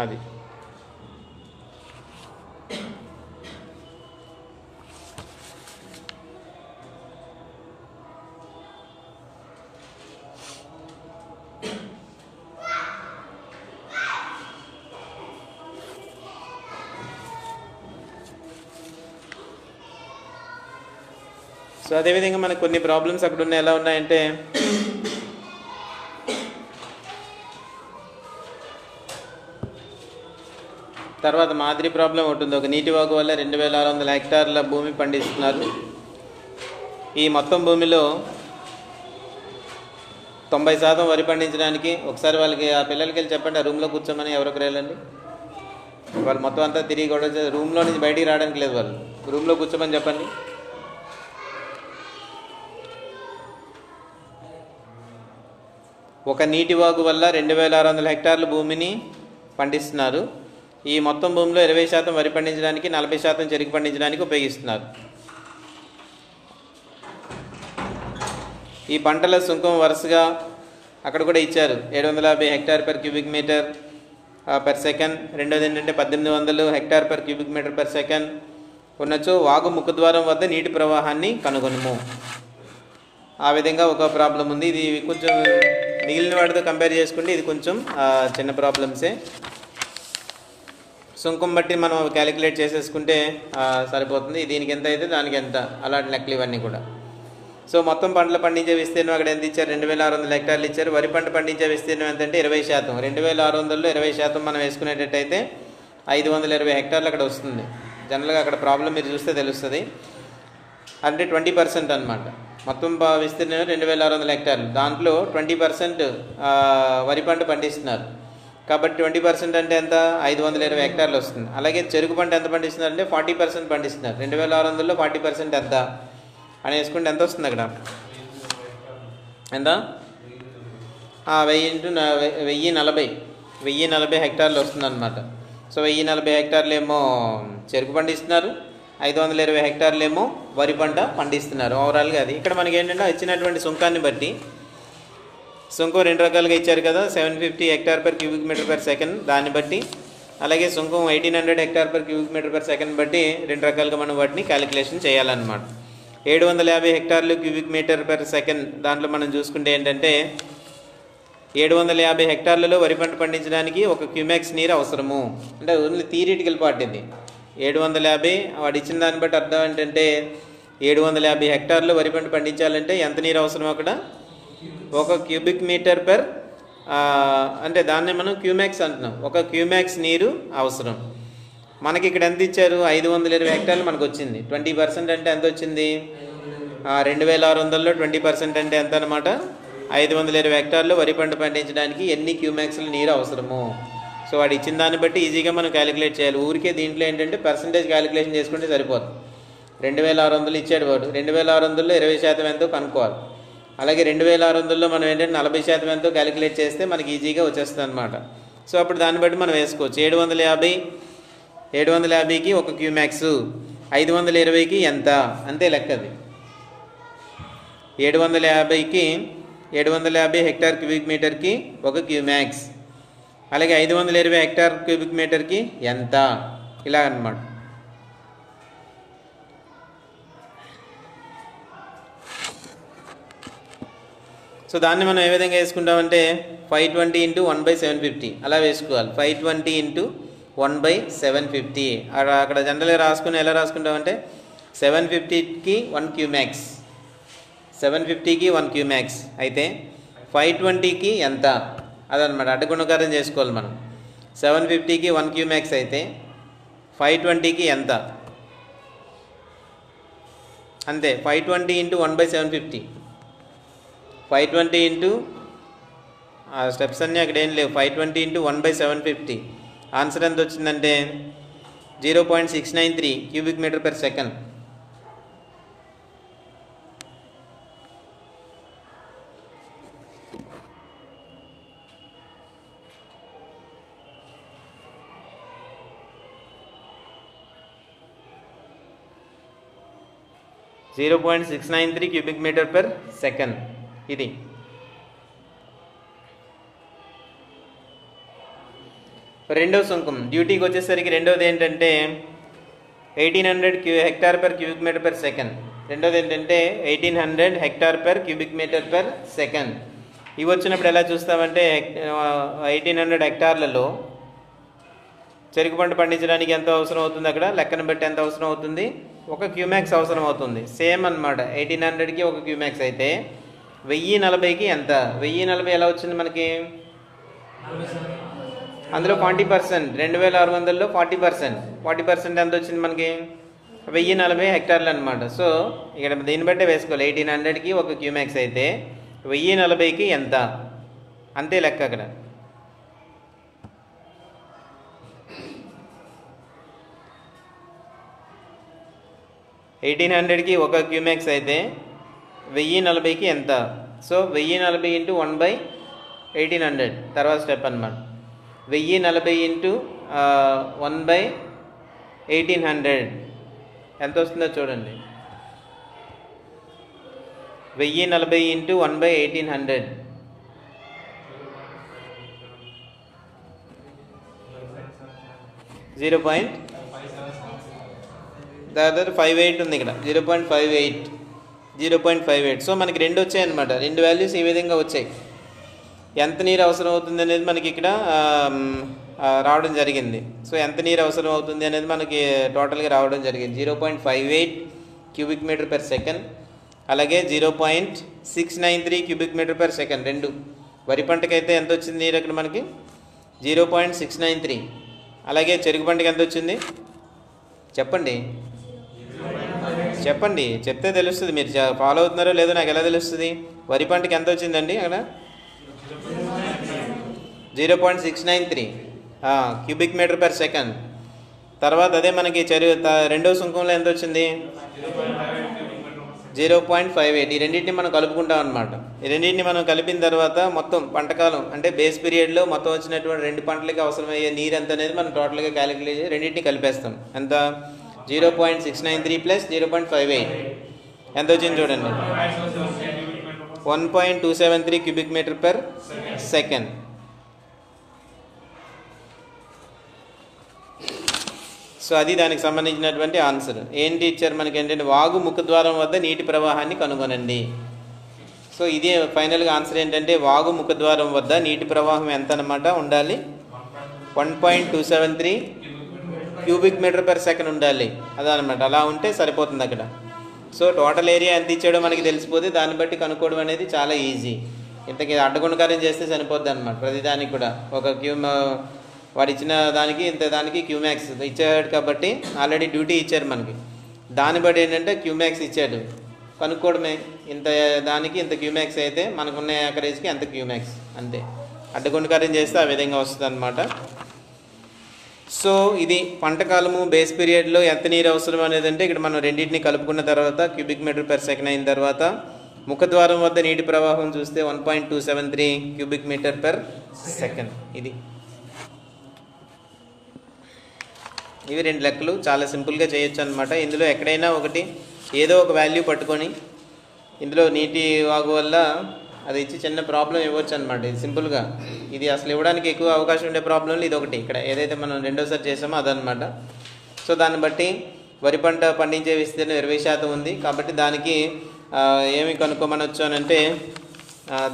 అది సో అదేవిధంగా మనకు కొన్ని ప్రాబ్లమ్స్ అక్కడ ఉన్నాయి. ఎలా ఉన్నాయంటే తర్వాత మాదిరి ప్రాబ్లం ఉంటుంది. ఒక నీటి వాగు వల్ల 2600 హెక్టార్ల భూమి పండిస్తున్నారు. ఈ మొత్తం భూమిలో 90% వరి పండించడానికి ఒకసారి వాళ్ళకి ఆ పిల్లలకి వెళ్ళి చెప్పండి, ఆ రూమ్లో కూర్చోమని ఎవరికి వెళ్ళండి. వాళ్ళు మొత్తం అంతా తిరిగి కూడా రూమ్లో నుంచి బయటికి రావడానికి లేదు, వాళ్ళు రూమ్లో కూర్చోమని చెప్పండి. ఒక నీటి వాగు వల్ల 2600 హెక్టార్ల భూమిని పండిస్తున్నారు. ఈ మొత్తం భూమిలో 20% వరి పండించడానికి, 40% చెరుకు పండించడానికి ఉపయోగిస్తున్నారు. ఈ పంటల సుంకం వరుసగా అక్కడ కూడా ఇచ్చారు. 750 hectare per cubic metre per second. రెండోది ఏంటంటే 1800 hectare per cubic metre per second ఉన్నచో వాగు ముఖద్వారం వద్ద నీటి ప్రవాహాన్ని కనుగొనుము. ఆ విధంగా ఒక ప్రాబ్లం ఉంది. ఇది కొంచెం మిగిలిన వాటితో కంపేర్ చేసుకుంటే ఇది కొంచెం చిన్న ప్రాబ్లమ్సే. సుంకం బట్టి మనం క్యాలిక్యులేట్ చేసేసుకుంటే సరిపోతుంది. దీనికి ఎంత అయితే దానికి ఎంత, అలాంటి లెక్కలు ఇవన్నీ కూడా. సో మొత్తం పంటలు పండించే విస్తీర్ణం అక్కడ ఎంత ఇచ్చారు? 2600 హెక్టార్లు ఇచ్చారు. వరి పంట పండించే విస్తీర్ణం ఎంతంటే 20%. 2600లో 20% మనం వేసుకునేటట్టయితే 520 హెక్టార్లు అక్కడ వస్తుంది. జనరల్గా అక్కడ ప్రాబ్లం మీరు చూస్తే తెలుస్తుంది. అంటే 20% అనమాట. మొత్తం విస్తీర్ణం 2600 హెక్టార్లు, దాంట్లో 20% వరి పంట పండిస్తున్నారు. కాబట్టి 20% అంటే ఎంత? 520 హెక్టార్లు వస్తుంది. అలాగే చెరుకు పంట ఎంత పండిస్తున్నారు అంటే 40% పండిస్తున్నారు. 2600లో 40% ఎంత అని వేసుకుంటే ఎంత వస్తుంది అక్కడ? ఎంత? 1040 హెక్టార్లు వస్తుంది అనమాట. సో 1040 హెక్టార్లు ఏమో చెరుకు పండిస్తున్నారు, 520 హెక్టార్లు ఏమో వరి పంట పండిస్తున్నారు. ఓవరాల్గా అది ఇక్కడ మనకి ఏంటంటే ఇచ్చినటువంటి సుంకాన్ని బట్టి, సుంకం 2 రకాలుగా ఇచ్చారు కదా, 750 hectare per cubic metre per second దాన్ని బట్టి, అలాగే సుంకం 1800 hectare per cubic metre per second బట్టి 2 రకాలుగా మనం వాటిని క్యాలిక్యులేషన్ చేయాలన్నమాట. 750 హెక్టార్లు క్యూబిక్ మీటర్ పర్ సెకండ్ దాంట్లో మనం చూసుకుంటే ఏంటంటే 750 హెక్టార్లలో వరి పంట పండించడానికి 1 క్యూమెక్స్ నీరు అవసరము. అంటే ఓన్లీ థియరిటికల్ పార్ట్ ఇది. 750 వాడు ఇచ్చిన దాన్ని బట్టి అర్థం ఏంటంటే 750 హెక్టార్లు వరి పంట పండించాలంటే ఎంత నీరు అవసరం? అక్కడ 1 క్యూబిక్ మీటర్ పర్, అంటే దాన్ని మనం క్యూమెక్స్ అంటున్నాం. 1 క్యూమెక్స్ నీరు అవసరం. మనకి ఇక్కడ ఎంత ఇచ్చారు? 520 హెక్టార్లు మనకు వచ్చింది. 20% అంటే ఎంత వచ్చింది? 2600లో 20% అంటే ఎంత అనమాట? 520 హెక్టార్లు వరి పంట పండించడానికి ఎన్ని క్యూమెక్స్లు నీరు అవసరము. సో వాడు ఇచ్చిన దాన్ని బట్టి ఈజీగా మనం క్యాలిక్యులేట్ చేయాలి. ఊరికే దీంట్లో ఏంటంటే పర్సంటేజ్ క్యాలిక్యులేషన్ చేసుకుంటే సరిపోతుంది. 2600 ఇచ్చాడు వాడు, 2600లో 20% ఎంతో కనుక్కోవాలి. అలాగే 2600లో మనం ఏంటంటే 40% ఎంతో క్యాలిక్యులేట్ చేస్తే మనకి ఈజీగా వచ్చేస్తుంది అనమాట. సో అప్పుడు దాన్ని బట్టి మనం వేసుకోవచ్చు. 750కి 1 క్యూమెక్స్, 520కి ఎంత అంతే లెక్కది. 750 హెక్టార్ క్యూబిక్ మీటర్కి 1 క్యూమెక్స్, అలాగే 520 హెక్టార్ క్యూబిక్ మీటర్కి ఎంత, ఇలా అన్నమాట. సో దాన్ని మనం ఏ విధంగా వేసుకుంటామంటే 520 × 1/750 అలా వేసుకోవాలి. 520 × 1/750 అక్కడ జనరల్గా రాసుకుని ఎలా రాసుకుంటామంటే 750కి 1 క్యూమెక్స్, 750కి 1 క్యూమెక్స్ అయితే 520కి ఎంత అదనమాట. అడ్డగుణకారం చేసుకోవాలి మనం. 750కి 1 క్యూమెక్స్ అయితే 520కి ఎంత అంతే. 520 × 1/750, 520 స్టెప్స్ అన్నీ అక్కడ ఏం లేవు. 520 × 1/750 ఆన్సర్ ఎంత వచ్చిందంటే 0.693 cubic metre per second. 0.693 cubic metre per second. ఇది రెండవ సుంకం. డ్యూటీకి వచ్చేసరికి రెండవది ఏంటంటే 1800 hectare per cubic metre per second. రెండోది ఏంటంటే 1800 hectare per cubic metre per second. ఇవి వచ్చినప్పుడు ఎలా చూస్తామంటే 1800 హెక్టార్లలో చెరుకు పంట పండించడానికి ఎంత అవసరం అవుతుంది, అక్కడ లెక్కను బట్టి ఎంత అవసరం అవుతుంది, ఒక క్యూమాక్స్ అవసరం అవుతుంది. సేమ్ అనమాట. 1800కి ఒక క్యూమాక్స్ అయితే 1040కి ఎంత, 1040 ఎలా వచ్చింది మనకి, అందులో 40%, 2600లో 40% ఎంత వచ్చింది మనకి, 1040 హెక్టార్లు అనమాట. సో ఇక్కడ దీన్ని బట్టే వేసుకోవాలి. 1800కి ఒక క్యూమాక్స్ అయితే 1040కి ఎంత, అంతే లెక్క అక్కడ. కి ఒక క్యూమాక్స్ అయితే 1040కి ఎంత. సో 1040 ఇంటూ 1/1800 తర్వాత స్టెప్ అనమాట. 1040 ఇంటూ 1/1800 ఎంత వస్తుందో చూడండి. 1040 ఇంటూ 1/1800 దాదాపు 58 ఉంది ఇక్కడ. 0.58. సో మనకి రెండు వచ్చాయి అనమాట. రెండు వాల్యూస్ ఈ విధంగా వచ్చాయి. ఎంత నీరు అవసరం అవుతుంది అనేది మనకి ఇక్కడ రావడం జరిగింది. సో ఎంత నీరు అవసరం అవుతుంది అనేది మనకి టోటల్గా రావడం జరిగింది. 0.58 క్యూబిక్ మీటర్ పర్ సెకండ్, అలాగే 0.693 క్యూబిక్ మీటర్ పర్ సెకండ్. రెండు. వరి పంటకైతే ఎంత వచ్చింది నీరు అక్కడ మనకి, 0.693. అలాగే చెరుకు పంటకి ఎంత వచ్చింది చెప్పండి, చెప్తే తెలుస్తుంది. మీరు ఫాలో అవుతున్నారో లేదో నాకు ఎలా తెలుస్తుంది. వరి పంటకి ఎంత వచ్చిందండి అక్కడ, 0.693 క్యూబిక్ మీటర్ పర్ సెకండ్. తర్వాత అదే మనకి రెండో సుంకంలో ఎంత వచ్చింది, 0.58. ఈ రెండింటిని మనం కలుపుకుంటాం అనమాట. ఈ రెండింటిని మనం కలిపిన తర్వాత మొత్తం పంటకాలం అంటే బేస్ పీరియడ్లో మొత్తం వచ్చినటువంటి రెండు పంటలకి అవసరమయ్యే నీరు ఎంత అనేది మనం టోటల్గా క్యాలిక్యులేట్ చేసి రెండింటిని కలిపేస్తాం. ఎంత, 0.693 ప్లస్ 0.58 ఎంత వచ్చింది చూడండి, 1.273 cubic metre per second. So అది దానికి సంబంధించినటువంటి ఆన్సర్. ఏంటి ఇచ్చారు మనకి ఏంటంటే వాగు ముఖద్వారం వద్ద నీటి ప్రవాహాన్ని కనుగొనండి. సో ఇది ఫైనల్గా ఆన్సర్ ఏంటంటే వాగు ముఖద్వారం వద్ద నీటి ప్రవాహం ఎంత అనమాట ఉండాలి, 1.273 క్యూబిక్ మీటర్ పర్ సెకండ్ ఉండాలి. అదనమాట. అలా ఉంటే సరిపోతుంది అక్కడ. సో టోటల్ ఏరియా ఎంత ఇచ్చాడో మనకి తెలిసిపోతే దాన్ని బట్టి కనుక్కోవడం అనేది చాలా ఈజీ. ఇంతకీ అడ్డగుణకారం చేస్తే సరిపోద్ది అనమాట. ప్రతిదానికి కూడా ఒక వాడు ఇచ్చిన దానికి ఇంత దానికి క్యూమాక్స్ ఇచ్చాడు కాబట్టి ఆల్రెడీ డ్యూటీ ఇచ్చారు మనకి. దాన్ని బట్టి ఏంటంటే క్యూమాక్స్ ఇచ్చాడు, కనుక్కోవడమే. ఇంత దానికి ఇంత క్యూమాక్స్ అయితే మనకున్న ఏకరేజ్కి ఎంత క్యూమాక్స్, అంతే. అడ్డగుణకారం చేస్తే ఆ విధంగా వస్తుంది అనమాట. సో ఇది పంట కాలము బేస్ పీరియడ్లో ఎంత నీరు అవసరం అనేది అంటే ఇక్కడ మనం రెండింటిని కలుపుకున్న తర్వాత క్యూబిక్ మీటర్ పర్ సెకండ్ అయిన తర్వాత ముఖద్వారం వద్ద నీటి ప్రవాహం చూస్తే 1.273 క్యూబిక్ మీటర్ పర్ సెకండ్. ఇవి రెండు లెక్కలు చాలా సింపుల్గా చేయొచ్చు అనమాట. ఇందులో ఎక్కడైనా ఒకటి ఏదో ఒక వాల్యూ పట్టుకొని ఇందులో నీటి వాగు వల్ల అది ఇచ్చి చిన్న ప్రాబ్లం ఇవ్వచ్చు అనమాట. ఇది సింపుల్గా, ఇది అసలు ఇవ్వడానికి ఎక్కువ అవకాశం ఉండే ప్రాబ్లంలు ఇది ఒకటి. ఇక్కడ ఏదైతే మనం రెండోసారి చేసామో అదనమాట. సో దాన్ని బట్టి వరి పంట పండించే విస్తీర్ణం 20% ఉంది కాబట్టి దానికి ఏమి కనుక్కోమనొచ్చు అని అంటే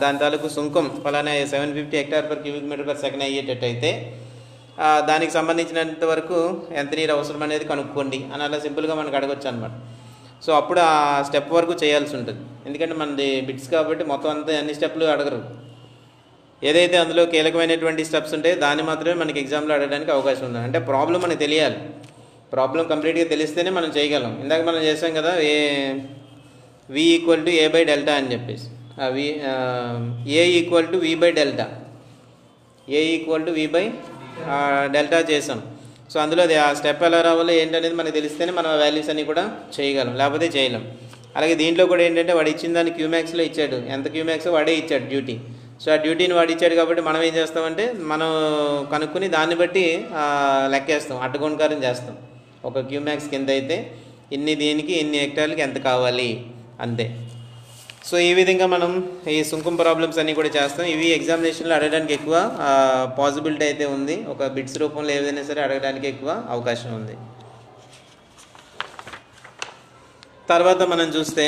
దాని తాలూకు సుంకం ఫలానా 750 hectare per cubic metre per second అయ్యేటట్టయితే దానికి సంబంధించినంత వరకు ఎంత నీరు అవసరం అనేది కనుక్కోండి అని అలా సింపుల్గా మనకు అడగొచ్చు అనమాట. సో అప్పుడు ఆ స్టెప్ వరకు చేయాల్సి ఉంటుంది. ఎందుకంటే మనది బిట్స్ కాబట్టి మొత్తం అంతా అన్ని స్టెప్లు అడగరు. ఏదైతే అందులో కీలకమైనటువంటి స్టెప్స్ ఉంటాయో దాన్ని మాత్రమే మనకి ఎగ్జామ్లో అడగడానికి అవకాశం ఉంది. అంటే ప్రాబ్లం మనకు తెలియాలి. ప్రాబ్లం కంప్లీట్గా తెలిస్తేనే మనం చేయగలం. ఇందాక మనం చేసాం కదా V = A/δ అని చెప్పేసి, A = V/δ, A = V/δ చేసాం. సో అందులో అది ఆ స్టెప్ ఎలా రావాలో ఏంటనేది మనకు తెలిస్తేనే మనం ఆ వాల్యూస్ అన్నీ కూడా చేయగలం, లేకపోతే చేయలేం. అలాగే దీంట్లో కూడా ఏంటంటే వాడు ఇచ్చిన దాన్ని క్యూమాక్స్లో ఇచ్చాడు, ఎంత క్యూమాక్స్ వాడే ఇచ్చాడు డ్యూటీ. సో ఆ డ్యూటీని వాడు ఇచ్చాడు కాబట్టి మనం ఏం చేస్తామంటే మనం కనుక్కుని దాన్ని బట్టి లెక్కేస్తాం, అడ్డగుణకారం చేస్తాం. ఒక క్యూమాక్స్ కింద అయితే ఇన్ని దీనికి ఇన్ని హెక్టార్లకి ఎంత కావాలి అంతే. సో ఈ విధంగా మనం ఈ సుంకం ప్రాబ్లమ్స్ అన్నీ కూడా చేస్తాం. ఇవి ఎగ్జామినేషన్లో అడగడానికి ఎక్కువ పాసిబిలిటీ అయితే ఉంది. ఒక బిట్స్ రూపంలో ఏదైనా సరే అడగడానికి ఎక్కువ అవకాశం ఉంది. తర్వాత మనం చూస్తే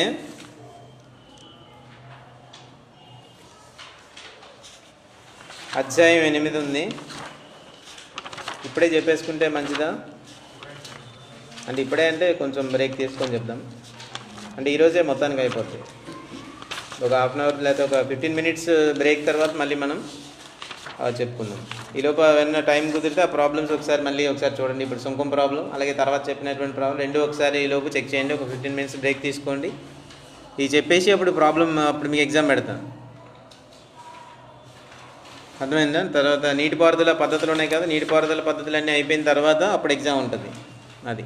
అధ్యాయం 8 ఉంది. ఇప్పుడే చెప్పేసుకుంటే మంచిదా? అంటే ఇప్పుడే అంటే కొంచెం బ్రేక్ తీసుకొని చెప్దాం. అంటే ఈరోజే మొత్తానికి అయిపోతుంది. ఒక హాఫ్ అన్ అవర్ లేకపోతే ఒక 15 మినిట్స్ బ్రేక్ తర్వాత మళ్ళీ మనం చెప్పుకుందాం. ఈలోపు ఏమైనా టైం కుదిరితే ఆ ప్రాబ్లమ్స్ ఒకసారి చూడండి. ఇప్పుడు సుంకం ప్రాబ్లం అలాగే తర్వాత చెప్పినటువంటి ప్రాబ్లం రెండు ఒకసారి ఈలోపు చెక్ చేయండి. ఒక 15 మినిట్స్ బ్రేక్ తీసుకోండి. ఇది చెప్పేసి అప్పుడు అప్పుడు మీకు ఎగ్జామ్ పెడతాను. అర్థమైందా? తర్వాత నీటిపారుదల పద్ధతులు ఉన్నాయి కదా, నీటిపారుదల పద్ధతులు అన్నీ అయిపోయిన తర్వాత అప్పుడు ఎగ్జామ్ ఉంటుంది. అది